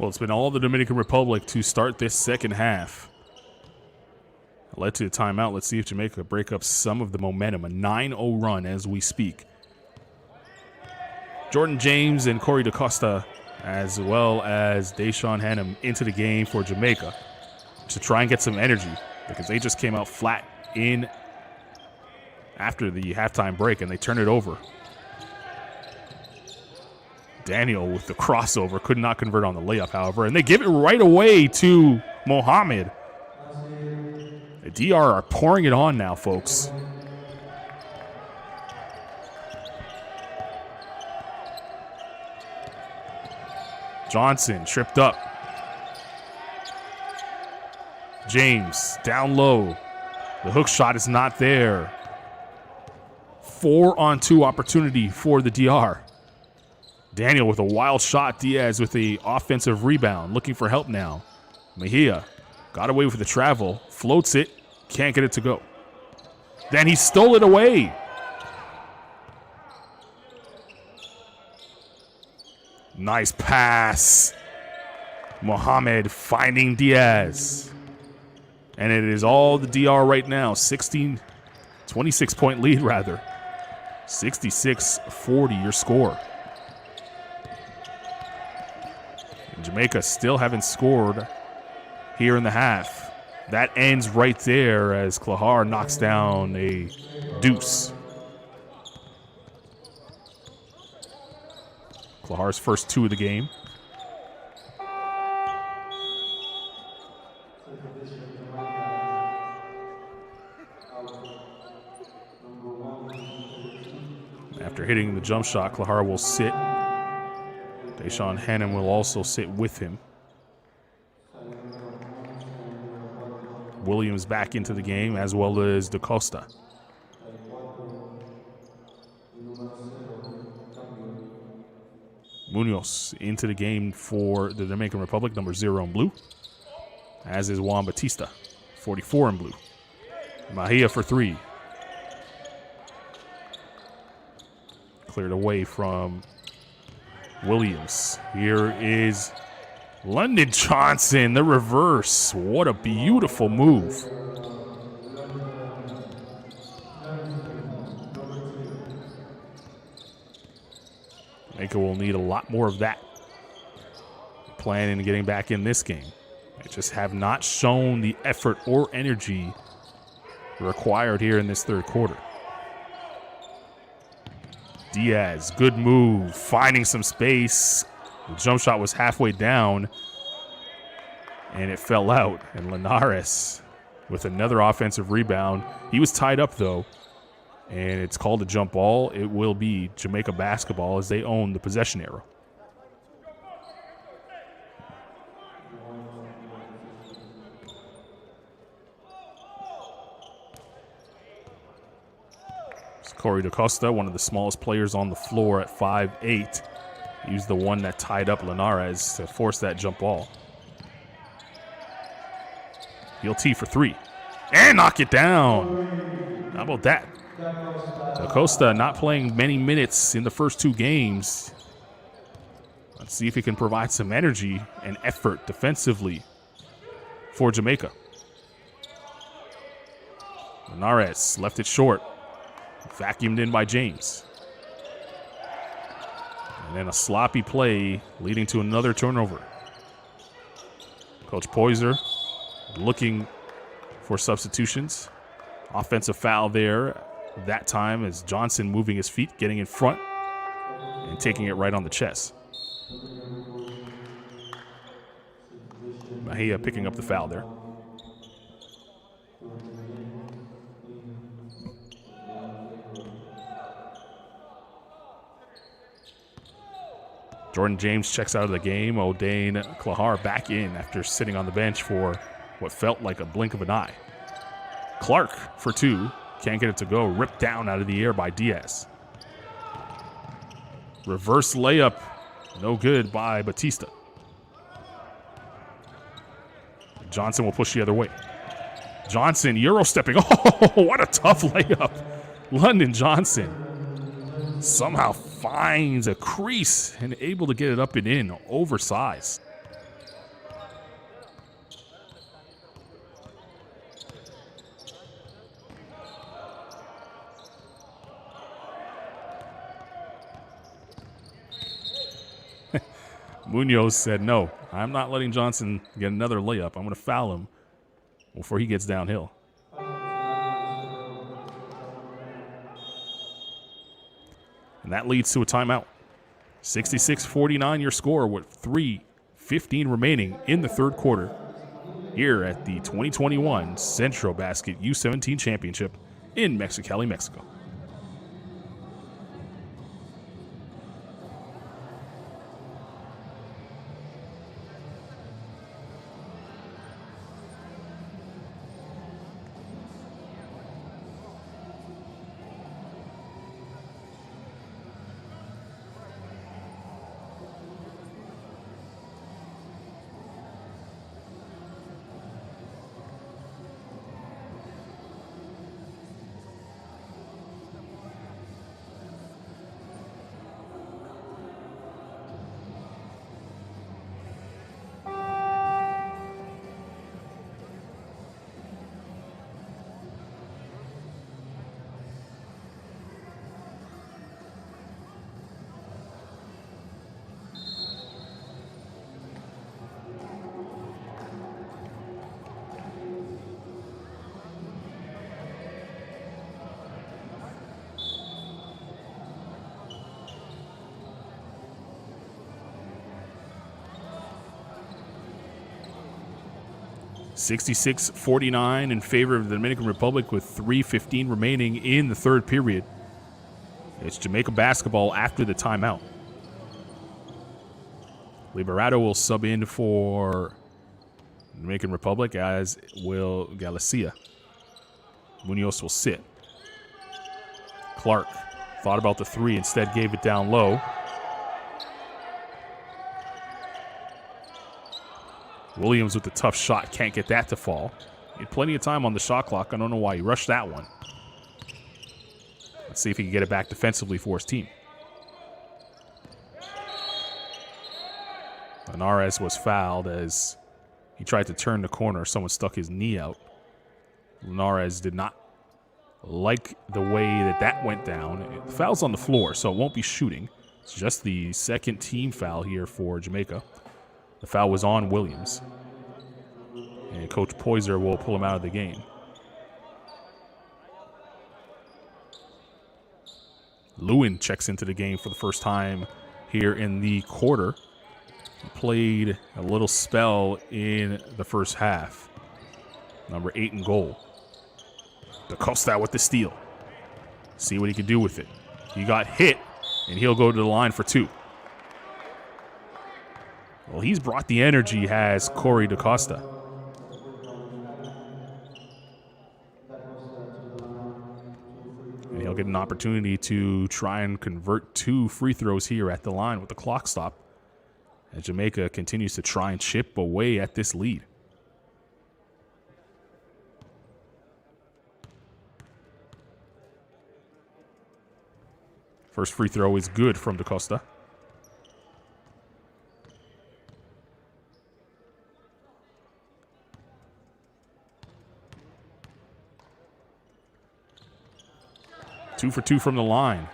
Well, it's been all the Dominican Republic to start this second half. Led to a timeout. Let's see if Jamaica break up some of the momentum. A 9-0 run as we speak. Jordan James and Corey DaCosta, as well as Deshaun Hannum, into the game for Jamaica to try and get some energy because they just came out flat in after the halftime break and they turned it over. Daniel with the crossover could not convert on the layup, however, and they give it right away to Mohammed. The DR are pouring it on now, folks. Johnson tripped up. James down low. The hook shot is not there. 4-on-2 opportunity for the DR. Daniel with a wild shot. Diaz with the offensive rebound. Looking for help now. Mejia got away with the travel. Floats it. Can't get it to go. Then he stole it away. Nice pass. Mohammed finding Diaz. And it is all the DR right now. 26-point lead, rather. 66-40 your score. And Jamaica still haven't scored here in the half. That ends right there as Klahar knocks down a deuce. Klahar's first 2 of the game. After hitting the jump shot, Klahar will sit. Deshaun Hannum will also sit with him. Williams back into the game, as well as DaCosta. Munoz into the game for the Dominican Republic, number 0 in blue, as is Juan Batista, 44 in blue. Mejia for 3. Cleared away from Williams. Here is London Johnson, the reverse. What a beautiful move. Jamaica will need a lot more of that. Planning on getting back in this game. They just have not shown the effort or energy required here in this third quarter. Diaz, good move, finding some space. The jump shot was halfway down, and it fell out. And Linares with another offensive rebound. He was tied up, though, and it's called a jump ball. It will be Jamaica basketball as they own the possession arrow. Corey DaCosta, one of the smallest players on the floor at 5'8". He was the one that tied up Linares to force that jump ball. He'll tee for 3. And knock it down. How about that? DaCosta not playing many minutes in the first 2 games. Let's see if he can provide some energy and effort defensively for Jamaica. Linares left it short. Vacuumed in by James. And then a sloppy play leading to another turnover. Coach Poyser looking for substitutions. Offensive foul there that time as Johnson moving his feet, getting in front, and taking it right on the chest. Mejia picking up the foul there. Jordan James checks out of the game. O'Dane Klahar back in after sitting on the bench for what felt like a blink of an eye. Clark for 2. Can't get it to go. Ripped down out of the air by Diaz. Reverse layup. No good by Batista. Johnson will push the other way. Johnson Euro stepping. Oh, what a tough layup. London Johnson somehow finds a crease and able to get it up and in. Oversized. Munoz said, no, I'm not letting Johnson get another layup. I'm going to foul him before he gets downhill. And that leads to a timeout. 66-49 your score with 3:15 remaining in the third quarter here at the 2021 Centrobasket U17 Championship in Mexicali, Mexico. (66-49) in favor of the Dominican Republic with 3:15 remaining in the third period. It's Jamaica basketball after the timeout. Liberato will sub in for Dominican Republic, as will Galicia. Munoz will sit. Clark thought about the three, instead gave it down low. Williams with the tough shot, can't get that to fall. He had plenty of time on the shot clock. I don't know why he rushed that one. Let's see if he can get it back defensively for his team. Linares was fouled as he tried to turn the corner. Someone stuck his knee out. Linares did not like the way that went down. The foul's on the floor, so it won't be shooting. It's just the second team foul here for Jamaica. The foul was on Williams. And Coach Poyser will pull him out of the game. Lewin checks into the game for the first time here in the quarter. He played a little spell in the first half. Number 8 in goal. DaCosta with the steal. See what he can do with it. He got hit, and he'll go to the line for two. Well, he's brought the energy, has Corey DaCosta. And he'll get an opportunity to try and convert 2 free throws here at the line with the clock stop, as Jamaica continues to try and chip away at this lead. First free throw is good from DaCosta. Two for two from the line.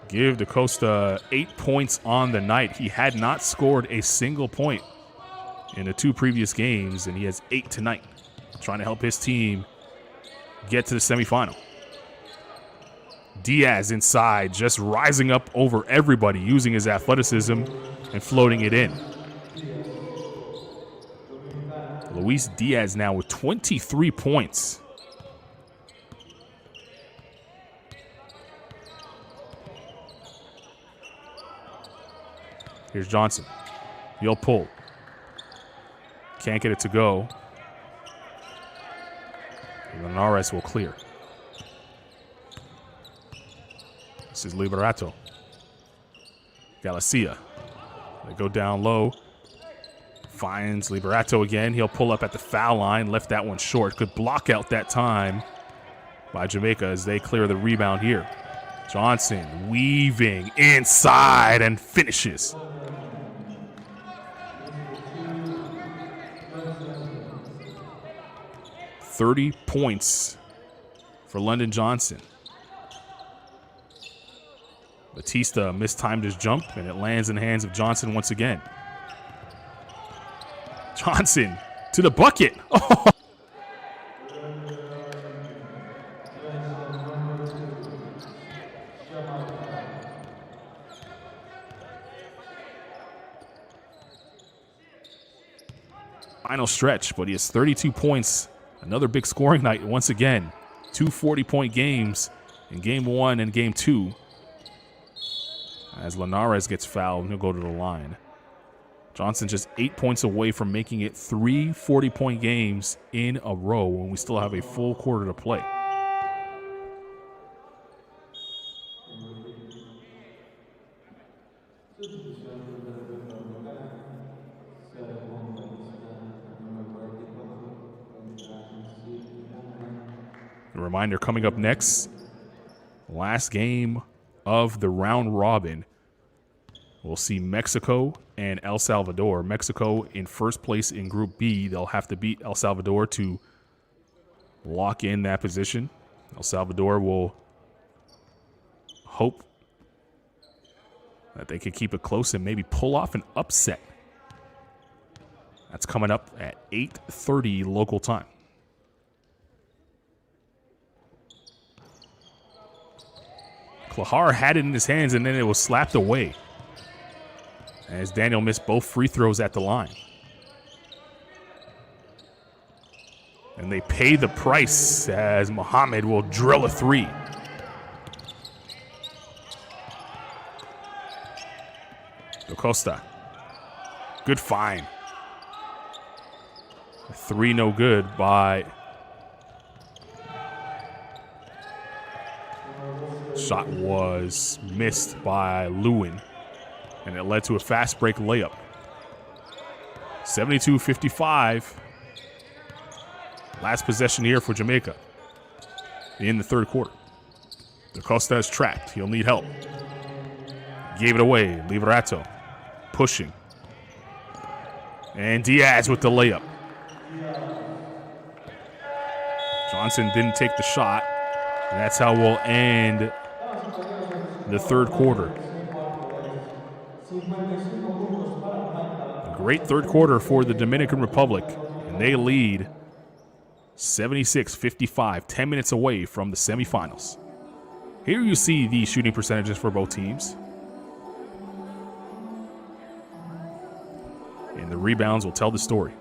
Give DaCosta 8 points on the night. He had not scored a single point in the 2 previous games, and he has 8 tonight. Trying to help his team get to the semifinal. Diaz inside, just rising up over everybody, using his athleticism and floating it in. Luis Diaz now with 23 points. Here's Johnson. He'll pull. Can't get it to go. Linares will clear. This is Liberato. Galicia. They go down low. Finds Liberato again. He'll pull up at the foul line. Left that one short. Good block out that time by Jamaica as they clear the rebound here. Johnson weaving inside and finishes. .30 points for London Johnson. Batista mistimed his jump, and it lands in the hands of Johnson once again. Johnson to the bucket. Oh. Final stretch, but he has 32 points. Another big scoring night once again. 2 40-point games in Game 1 and Game 2. As Linares gets fouled, he'll go to the line. Johnson just 8 points away from making it 3 40-point games in a row when we still have a full quarter to play. A reminder, coming up next, last game of the round robin. We'll see Mexico and El Salvador. Mexico in first place in Group B. They'll have to beat El Salvador to lock in that position. El Salvador will hope that they can keep it close and maybe pull off an upset. That's coming up at 8:30 local time. Klahar had it in his hands, and then it was slapped away as Daniel missed both free throws at the line. And they pay the price as Muhammad will drill a three. Acosta. Good find. A three no good by... Shot was missed by Lewin, and it led to a fast break layup. 72-55. Last possession here for Jamaica in the third quarter. Acosta is trapped. He'll need help. Gave it away. Liberato pushing. And Diaz with the layup. Johnson didn't take the shot. And that's how we'll end the third quarter. A great third quarter for the Dominican Republic, and they lead 76-55, 10 minutes away from the semifinals. Here you see the shooting percentages for both teams. And the rebounds will tell the story.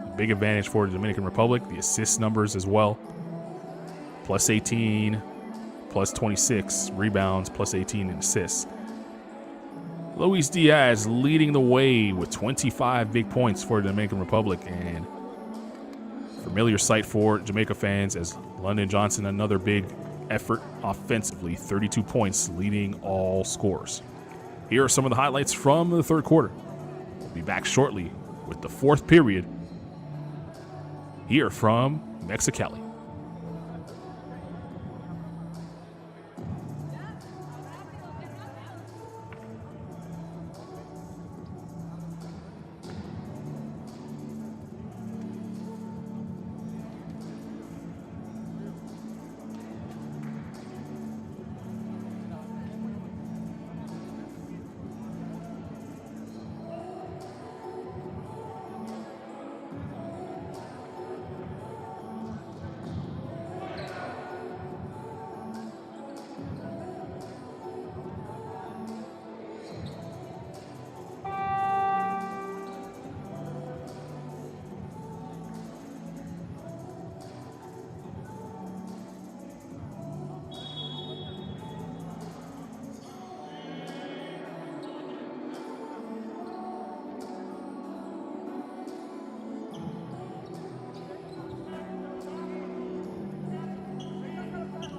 A big advantage for the Dominican Republic, the assist numbers as well. Plus 18, plus 26 rebounds, plus 18 in assists. Luis Diaz leading the way with 25 big points for the Dominican Republic, and familiar sight for Jamaica fans as London Johnson, another big effort offensively, 32 points leading all scorers. Here are some of the highlights from the third quarter. We'll be back shortly with the fourth period here from Mexicali.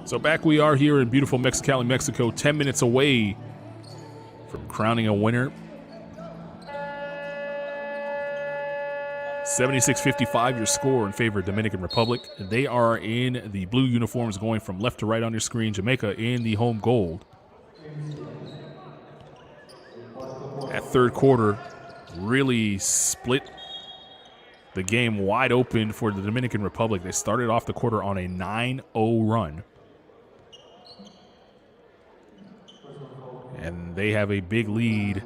So back we are here in beautiful Mexicali, Mexico, 10 minutes away from crowning a winner. 76-55 your score in favor of Dominican Republic. They are in the blue uniforms going from left to right on your screen. Jamaica in the home gold. That third quarter really split the game wide open for the Dominican Republic. They started off the quarter on a 9-0 run. They have a big lead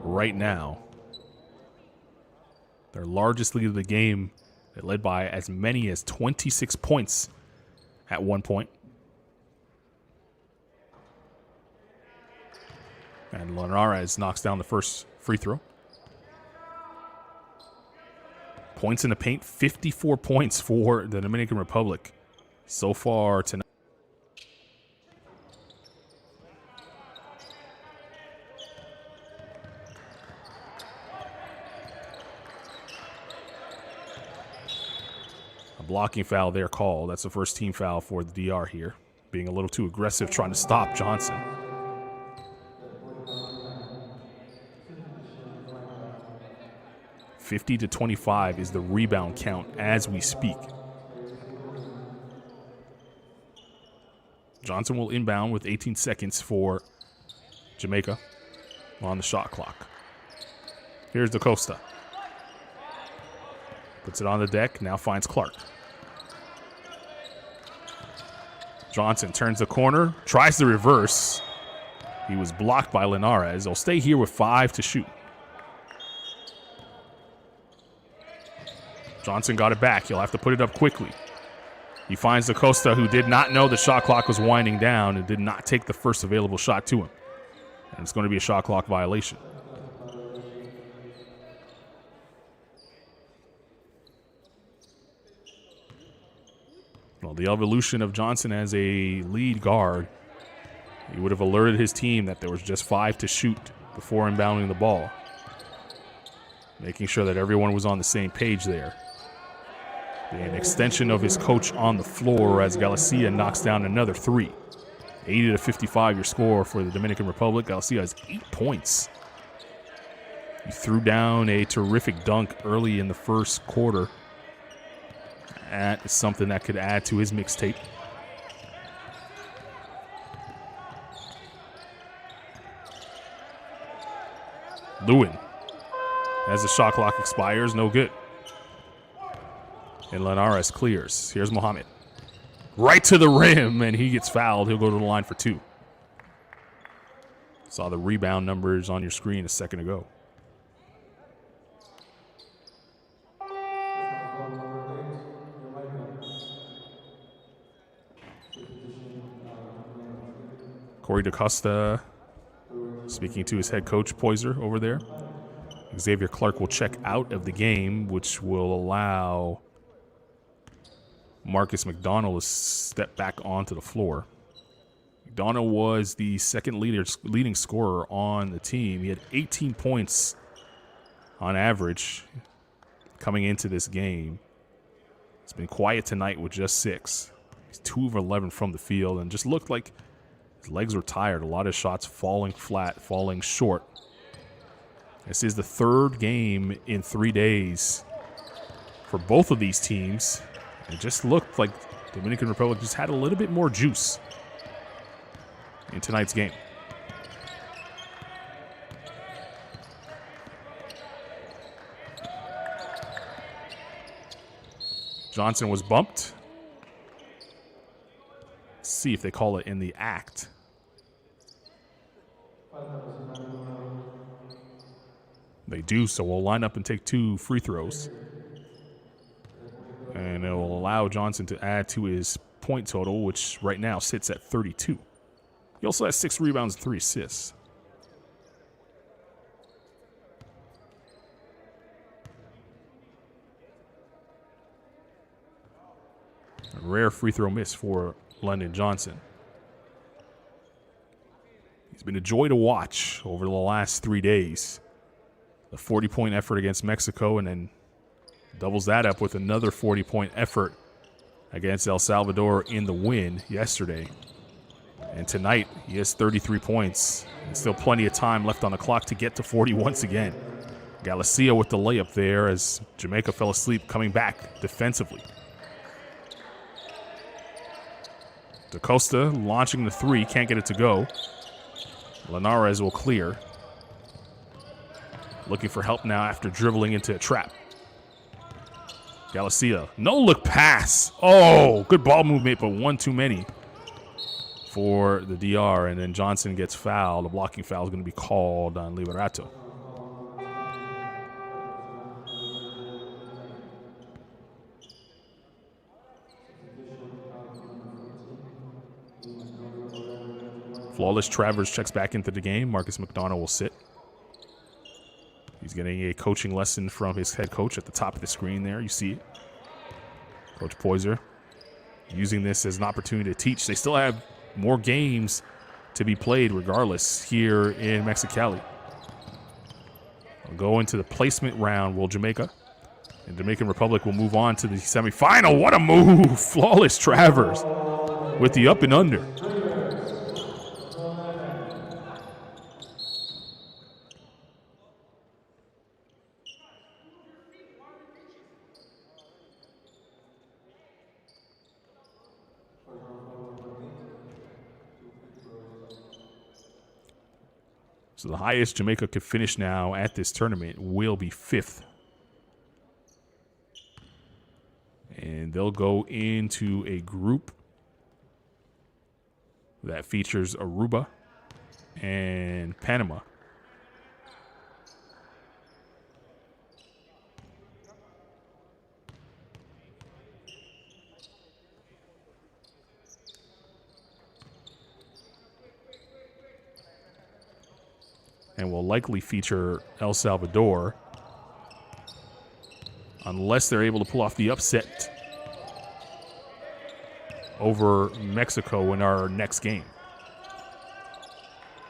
right now. Their largest lead of the game. They led by as many as 26 points at one point. And Linares knocks down the first free throw. Points in the paint, 54 points for the Dominican Republic so far tonight. A blocking foul there called. That's the first team foul for the DR here. Being a little too aggressive, trying to stop Johnson. (50-25) is the rebound count as we speak. Johnson will inbound with 18 seconds for Jamaica on the shot clock. Here's DaCosta. Puts it on the deck, now finds Clark. Johnson turns the corner, tries the reverse. He was blocked by Linares. They'll stay here with 5 to shoot. Johnson got it back. He'll have to put it up quickly. He finds DaCosta, who did not know the shot clock was winding down and did not take the first available shot to him. And it's going to be a shot clock violation. Well, the evolution of Johnson as a lead guard, he would have alerted his team that there was just 5 to shoot before inbounding the ball. Making sure that everyone was on the same page there. An extension of his coach on the floor as Galicia knocks down another 3. 80-55 your score for the Dominican Republic. Galicia has 8 points. He threw down a terrific dunk early in the first quarter. That is something that could add to his mixtape. Lewin, as the shot clock expires, no good. And Linares clears. Here's Mohammed. Right to the rim, and he gets fouled. He'll go to the line for 2. Saw the rebound numbers on your screen a second ago. Corey DaCosta speaking to his head coach, Poyser, over there. Xavier Clark will check out of the game, which will allow Marcus McDonald to step back onto the floor. McDonald was the second leading scorer on the team. He had 18 points on average coming into this game. It's been quiet tonight with just 6. He's 2 of 11 from the field and just looked like his legs were tired. A lot of shots falling flat, falling short. This is the 3rd game in 3 days for both of these teams. It just looked like the Dominican Republic just had a little bit more juice in tonight's game. Johnson was bumped. Let's see if they call it in the act. They do, so we'll line up and take 2 free throws. And it will allow Johnson to add to his point total, which right now sits at 32. He also has 6 rebounds and 3 assists. A rare free throw miss for London Johnson. He's been a joy to watch over the last 3 days. The 40-point effort against Mexico, and then doubles that up with another 40-point effort against El Salvador in the win yesterday. And tonight, he has 33 points. And still plenty of time left on the clock to get to 40 once again. Galicia with the layup there as Jamaica fell asleep, coming back defensively. DaCosta launching the 3, can't get it to go. Linares will clear. Looking for help now after dribbling into a trap. Galicia, no look pass. Oh, good ball movement, but one too many for the DR, and then Johnson gets fouled. A blocking foul is going to be called on Liberato. Flawless Travers checks back into the game. Marcus McDonough will sit. He's getting a coaching lesson from his head coach at the top of the screen there. You see it. Coach Poyser using this as an opportunity to teach. They still have more games to be played regardless here in Mexicali. We'll go into the placement round, will Jamaica. And Dominican Republic will move on to the semifinal. What a move. Flawless Travers with the up and under. So the highest Jamaica could finish now at this tournament will be 5th. And they'll go into a group that features Aruba and Panama. And will likely feature El Salvador unless they're able to pull off the upset over Mexico in our next game.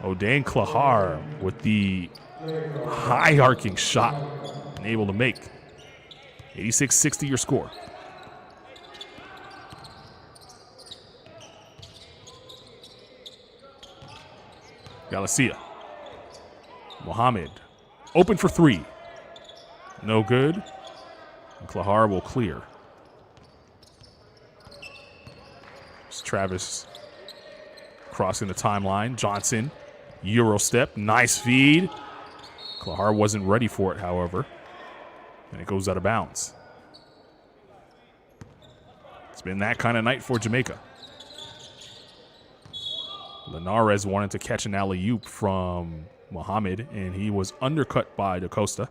Odain Klahar with the high arcing shot and able to make. 86-60 your score. Galicia. Mohammed, open for 3. No good. And Klahar will clear. It's Travis crossing the timeline. Johnson, Euro step, nice feed. Klahar wasn't ready for it, however. And it goes out of bounds. It's been that kind of night for Jamaica. Linares wanted to catch an alley-oop from Mohammed, and he was undercut by DaCosta.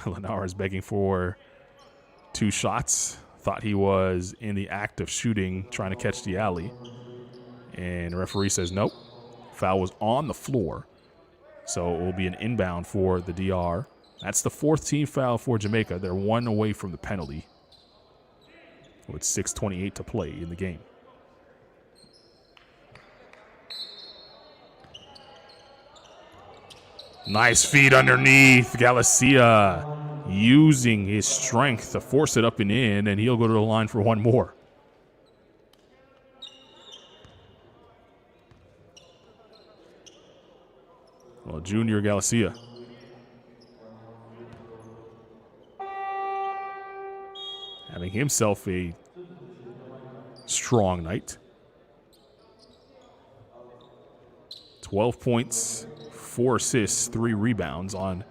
Linares begging for 2 shots. Thought he was in the act of shooting, trying to catch the alley. And the referee says nope. Foul was on the floor. So it will be an inbound for the DR. That's the 4th team foul for Jamaica. They're 1 away from the penalty with 6:28 to play in the game. Nice feed underneath. Galicia using his strength to force it up and in, and he'll go to the line for 1 more. Well, Junior Galicia. Having himself a strong night. 12 points. 4 assists, 3 rebounds on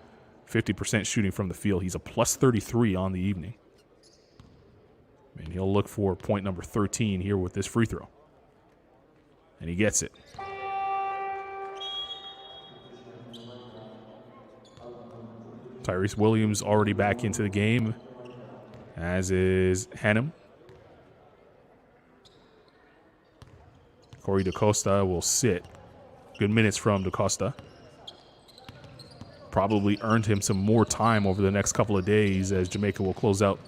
50% shooting from the field. He's a plus 33 on the evening. And he'll look for point number 13 here with this free throw. And he gets it. Tyrese Williams already back into the game, as is Hannum. Corey DaCosta will sit. Good minutes from DaCosta. Probably earned him some more time over the next couple of days as Jamaica will close out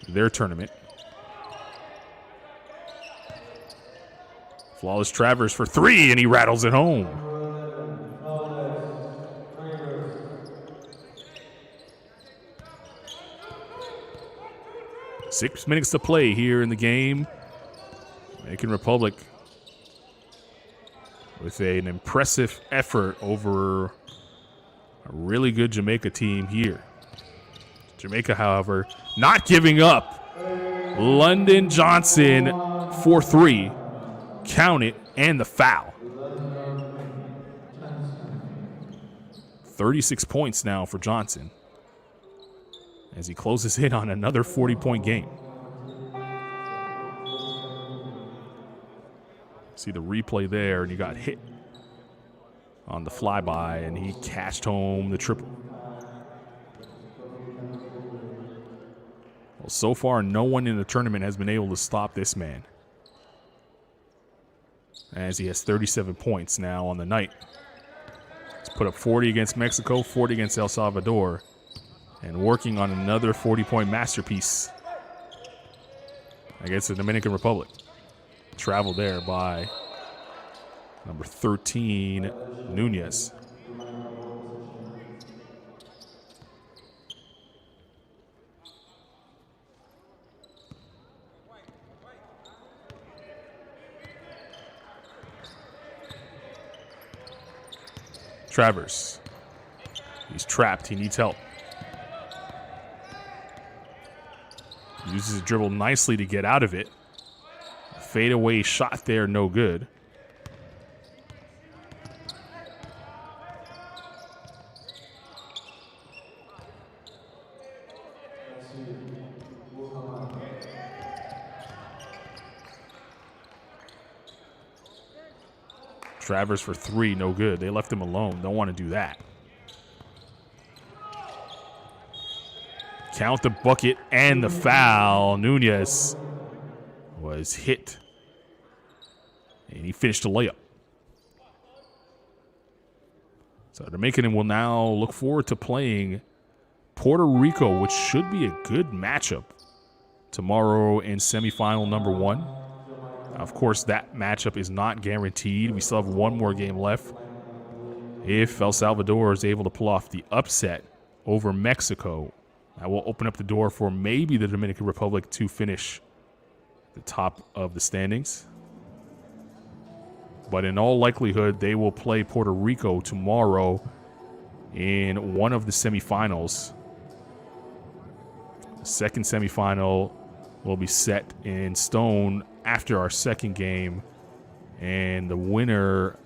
their tournament. Flawless Travers for 3, and he rattles it home. Six minutes to play here in the game. Dominican Republic with an impressive effort over a really good Jamaica team here. Jamaica, however, not giving up. London Johnson for 3. Count it, and the foul. 36 points now for Johnson as he closes in on another 40-point game. See the replay there, and he got hit on the flyby, and he cashed home the triple. Well, so far, no one in the tournament has been able to stop this man, as he has 37 points now on the night. He's put up 40 against Mexico, 40 against El Salvador, and working on another 40-point masterpiece against the Dominican Republic. Traveled there by number 13, Nunez. Travers. He's trapped. He needs help. Uses his dribble nicely to get out of it. Fadeaway shot there, no good. Travers for three, no good. They left him alone. Don't want to do that. Count the bucket and the foul. Nunez was hit, and he finished the layup. So Dominican will now look forward to playing Puerto Rico, which should be a good matchup tomorrow in semifinal number 1. Of course, that matchup is not guaranteed. We still have one more game left. If El Salvador is able to pull off the upset over Mexico, that will open up the door for maybe the Dominican Republic to finish the top of the standings. But in all likelihood, they will play Puerto Rico tomorrow in one of the semifinals. The second semifinal will be set in stone after our second game, and the winner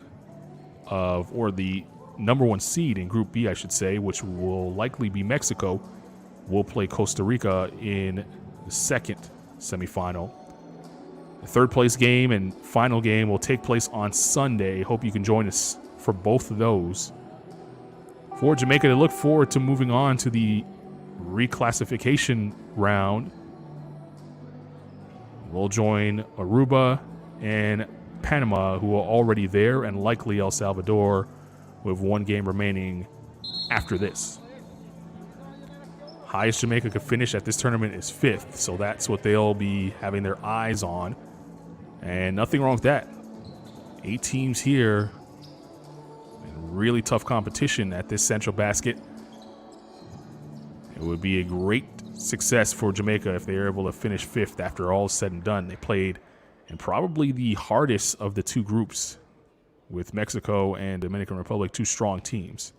of, or the number 1 seed in Group B, I should say, which will likely be Mexico, will play Costa Rica in the second semifinal. The third place game and final game will take place on Sunday. Hope you can join us for both of those. For Jamaica to look forward to moving on to the reclassification round, we'll join Aruba and Panama, who are already there, and likely El Salvador, with one game remaining after this. Highest Jamaica could finish at this tournament is 5th, so that's what they'll be having their eyes on. And nothing wrong with that. 8 teams here, and really tough competition at this Centrobasket. It would be a great success for Jamaica if they are able to finish 5th after all is said and done. They played in probably the hardest of the 2 groups, with Mexico and Dominican Republic, 2 strong teams.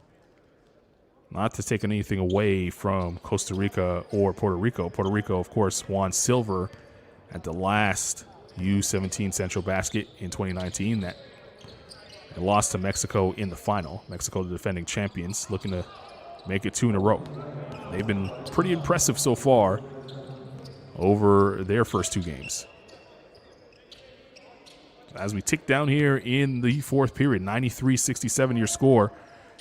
Not to take anything away from Costa Rica or Puerto Rico. Puerto Rico, of course, won silver at the last U17 Centrobasket in 2019. That they lost to Mexico in the final. Mexico, the defending champions, looking to make it 2 in a row. They've been pretty impressive so far over their first 2 games. As we tick down here in the 4th period, 93-67 your score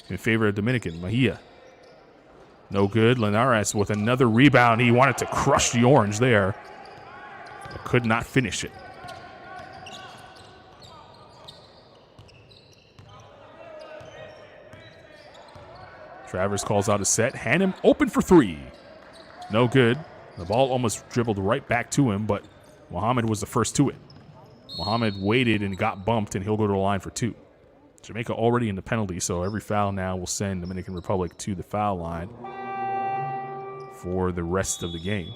in favor of Dominican. Mejia, no good. Linares with another rebound. He wanted to crush the orange there, but could not finish it. Travers calls out a set. Hannum open for 3. No good. The ball almost dribbled right back to him, but Mohammed was the first to it. Mohammed waited and got bumped, and he'll go to the line for 2. Jamaica already in the penalty, so every foul now will send Dominican Republic to the foul line for the rest of the game.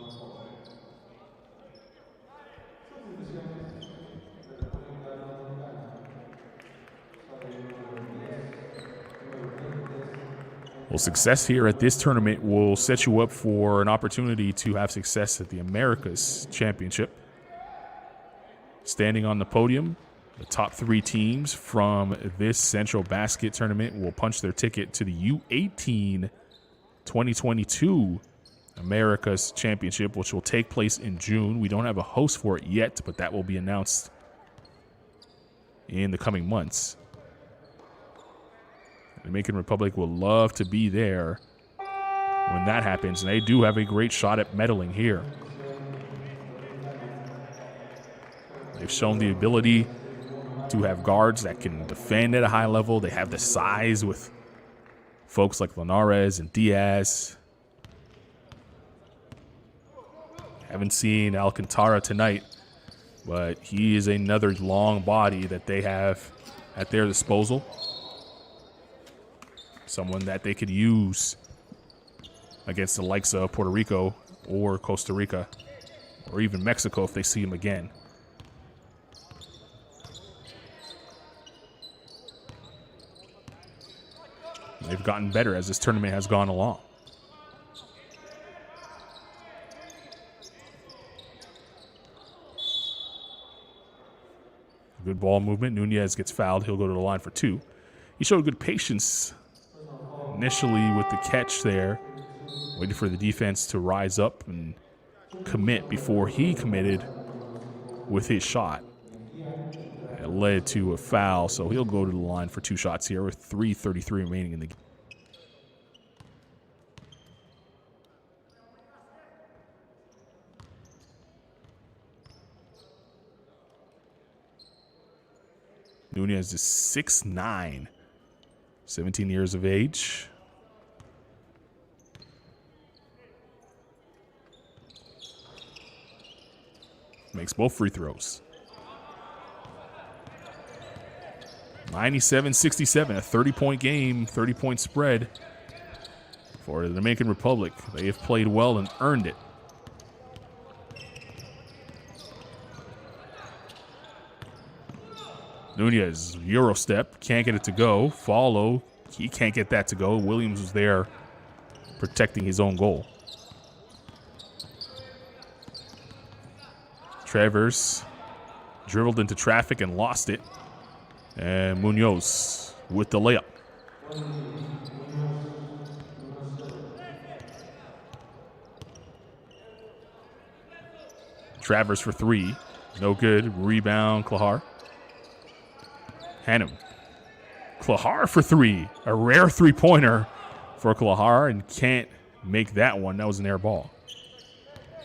Well, success here at this tournament will set you up for an opportunity to have success at the Americas Championship. Standing on the podium, the top 3 teams from this Centrobasket tournament will punch their ticket to the U18 2022 Americas Championship, which will take place in June. We don't have a host for it yet, but that will be announced in the coming months. The Dominican Republic will love to be there when that happens, and they do have a great shot at medaling here. They've shown the ability to have guards that can defend at a high level. They have the size with folks like Linares and Diaz. Haven't seen Alcantara tonight, but he is another long body that they have at their disposal. Someone that they could use against the likes of Puerto Rico or Costa Rica or even Mexico if they see him again. They've gotten better as this tournament has gone along. Good ball movement. Nunez gets fouled. He'll go to the line for 2. He showed good patience initially with the catch there, waiting for the defense to rise up and commit before he committed with his shot. It led to a foul, so he'll go to the line for 2 shots here with 3:33 remaining in the game. Nunez is 6'9", 17 years of age. Makes both free throws. 97-67, a 30-point game, 30-point spread for the Dominican Republic. They have played well and earned it. Nunez, Euro step, can't get it to go. Follow, he can't get that to go. Williams was there protecting his own goal. Travers dribbled into traffic and lost it. And Munoz with the layup. Travers for 3. No good. Rebound, Klahar. Hannum. Klahar for 3. A rare 3-pointer for Klahar, and can't make that one. That was an air ball.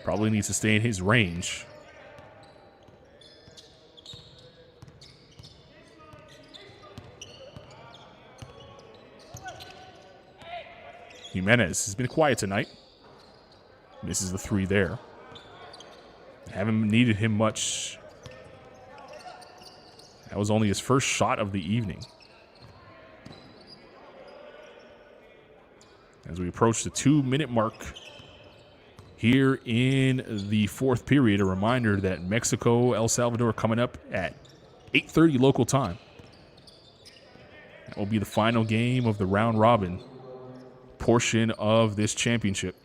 Probably needs to stay in his range. Jimenez has been quiet tonight. Misses the 3 there. Haven't needed him much. That was only his first shot of the evening. As we approach the 2-minute mark here in the 4th period, a reminder that Mexico, El Salvador coming up at 8:30 local time. That will be the final game of the round robin portion of this championship.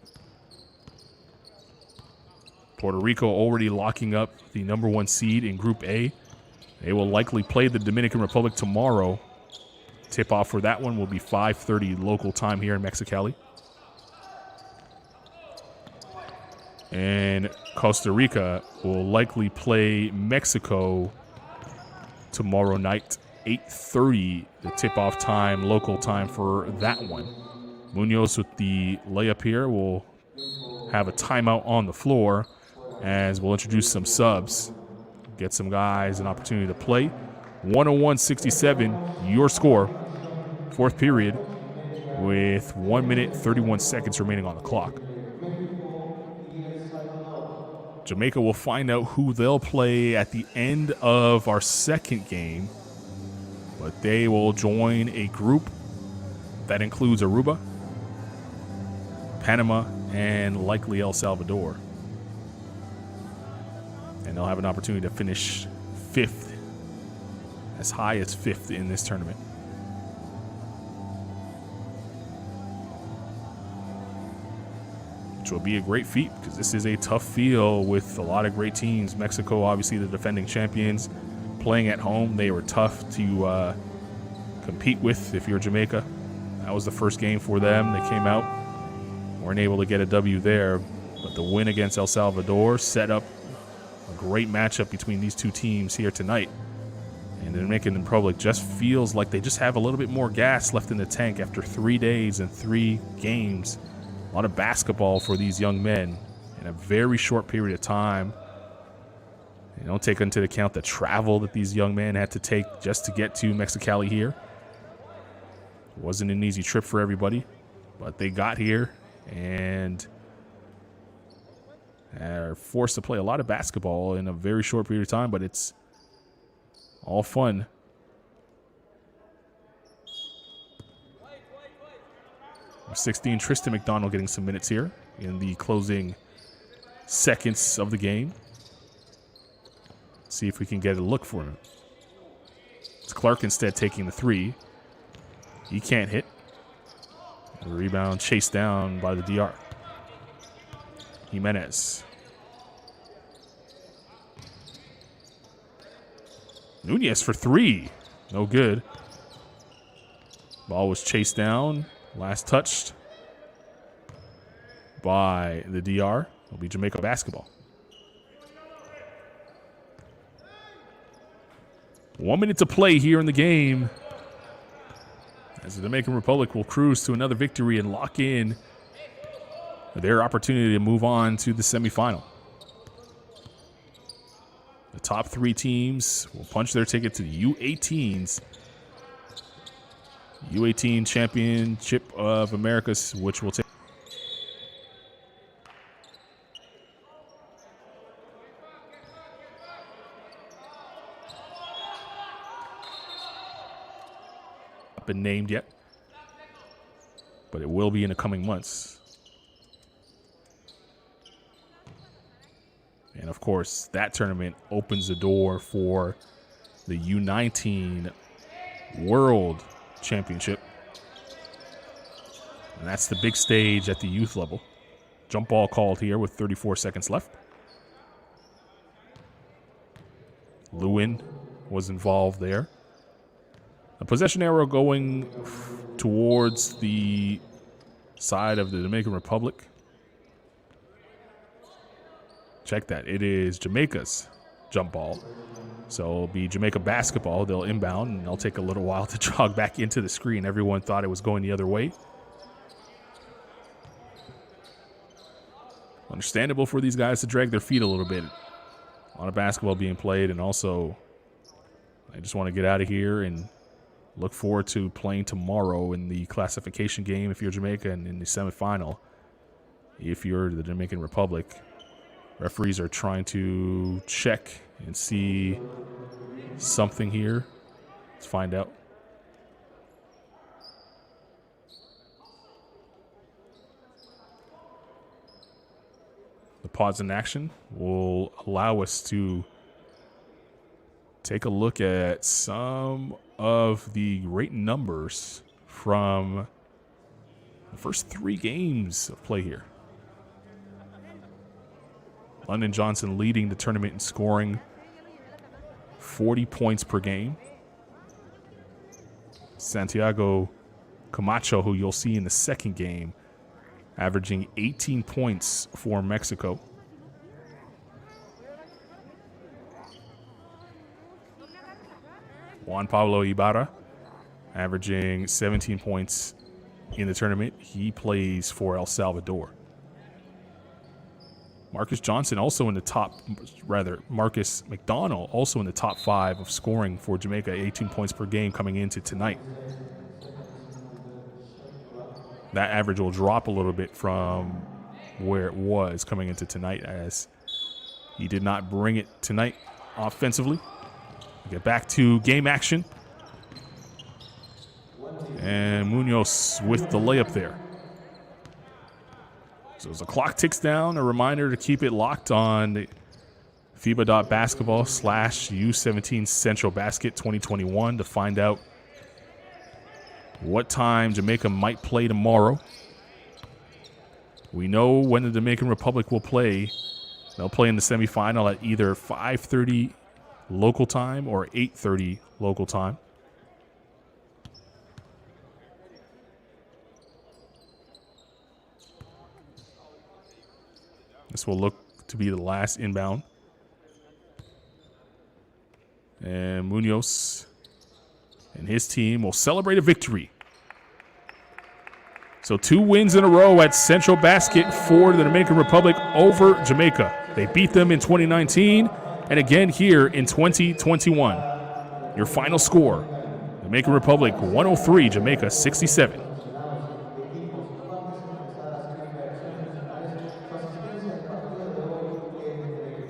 Puerto Rico already locking up the number 1 seed in Group A. They will likely play the Dominican Republic tomorrow. Tip-off for that one will be 5:30 local time here in Mexicali. And Costa Rica will likely play Mexico tomorrow night, 8:30, the tip-off time, local time for that one. Munoz with the layup here will have a timeout on the floor as we'll introduce some subs, get some guys an opportunity to play. 101-67, your score, 4th period, with 1 minute, 31 seconds remaining on the clock. Jamaica will find out who they'll play at the end of our 2nd game, but they will join a group that includes Aruba, Panama, and likely El Salvador. And they'll have an opportunity to finish 5th, as high as 5th in this tournament. Which will be a great feat because this is a tough field with a lot of great teams. Mexico, obviously the defending champions, playing at home. They were tough to compete with if you're Jamaica. That was the first game for them. They came out, weren't able to get a W there, but the win against El Salvador set up a great matchup between these two teams here tonight. And the Dominican Republic just feels like they just have a little bit more gas left in the tank after 3 days and 3 games. A lot of basketball for these young men in a very short period of time. You don't take into account the travel that these young men had to take just to get to Mexicali here. It wasn't an easy trip for everybody, but they got here and are forced to play a lot of basketball in a very short period of time, but it's all fun. Number 16, Tristan McDonald getting some minutes here in the closing seconds of the game. See if we can get a look for him. It's Clark instead taking the 3. He can't hit. The rebound chased down by the DR. Jimenez. Nunez for 3. No good. Ball was chased down. Last touched by the DR. It'll be Jamaica basketball. 1 minute to play here in the game, as the Dominican Republic will cruise to another victory and lock in their opportunity to move on to the semifinal. The top 3 teams will punch their ticket to the U18s. U18 Championship of Americas, which will take been named yet, but it will be in the coming months. And of course, that tournament opens the door for the U19 World Championship. And that's the big stage at the youth level. Jump ball called here with 34 seconds left. Lewin was involved there. A possession arrow going towards the side of the Dominican Republic. Check that. It is Jamaica's jump ball. So it'll be Jamaica basketball. They'll inbound, and they'll take a little while to jog back into the screen. Everyone thought it was going the other way. Understandable for these guys to drag their feet a little bit. A lot of basketball being played, and also I just want to get out of here and look forward to playing tomorrow in the classification game if you're Jamaica, and in the semifinal if you're the Dominican Republic. Referees are trying to check and see something here. Let's find out. The pause in action will allow us to take a look at some of the great numbers from the first 3 games of play here. London Johnson leading the tournament in scoring, 40 points per game. Santiago Camacho, who you'll see in the second game, averaging 18 points for Mexico. Juan Pablo Ibarra, averaging 17 points in the tournament. He plays for El Salvador. Marcus McDonald also in the top 5 of scoring for Jamaica, 18 points per game coming into tonight. That average will drop a little bit from where it was coming into tonight, as he did not bring it tonight offensively. We get back to game action. And Munoz with the layup there. So as the clock ticks down, a reminder to keep it locked on the FIBA.basketball/U17 Centrobasket 2021 to find out what time Jamaica might play tomorrow. We know when the Dominican Republic will play. They'll play in the semifinal at either 5:30 local time or 8:30 local time. This will look to be the last inbound. And Munoz and his team will celebrate a victory. So 2 wins in a row at Centrobasket for the Dominican Republic over Jamaica. They beat them in 2019 and again here in 2021. Your final score, Dominican Republic 103, Jamaica 67.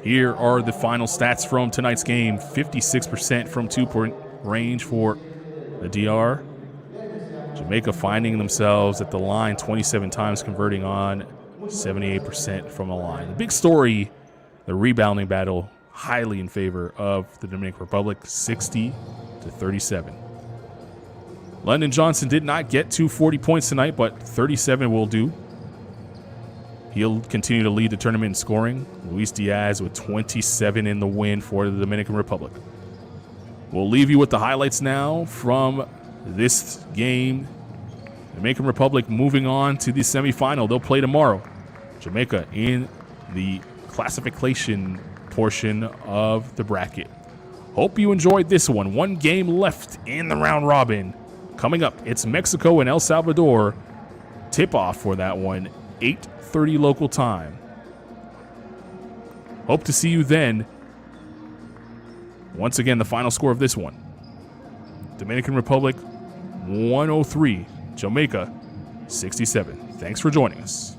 Here are the final stats from tonight's game. 56% from 2-point range for the DR. Jamaica finding themselves at the line 27 times, converting on 78% from the line. The big story, the rebounding battle, highly in favor of the Dominican Republic, 60-37. London Johnson did not get to 40 points tonight, but 37 will do. He'll continue to lead the tournament in scoring. Luis Diaz with 27 in the win for the Dominican Republic. We'll leave you with the highlights now from this game. Dominican Republic moving on to the semifinal. They'll play tomorrow. Jamaica in the classification portion of the bracket. Hope you enjoyed this one. 1 game left in the round robin. Coming up, it's Mexico and El Salvador. Tip-off for that one, 8:30 local time. Hope to see you then. Once again, the final score of this one, Dominican Republic 103, Jamaica 67. Thanks for joining us.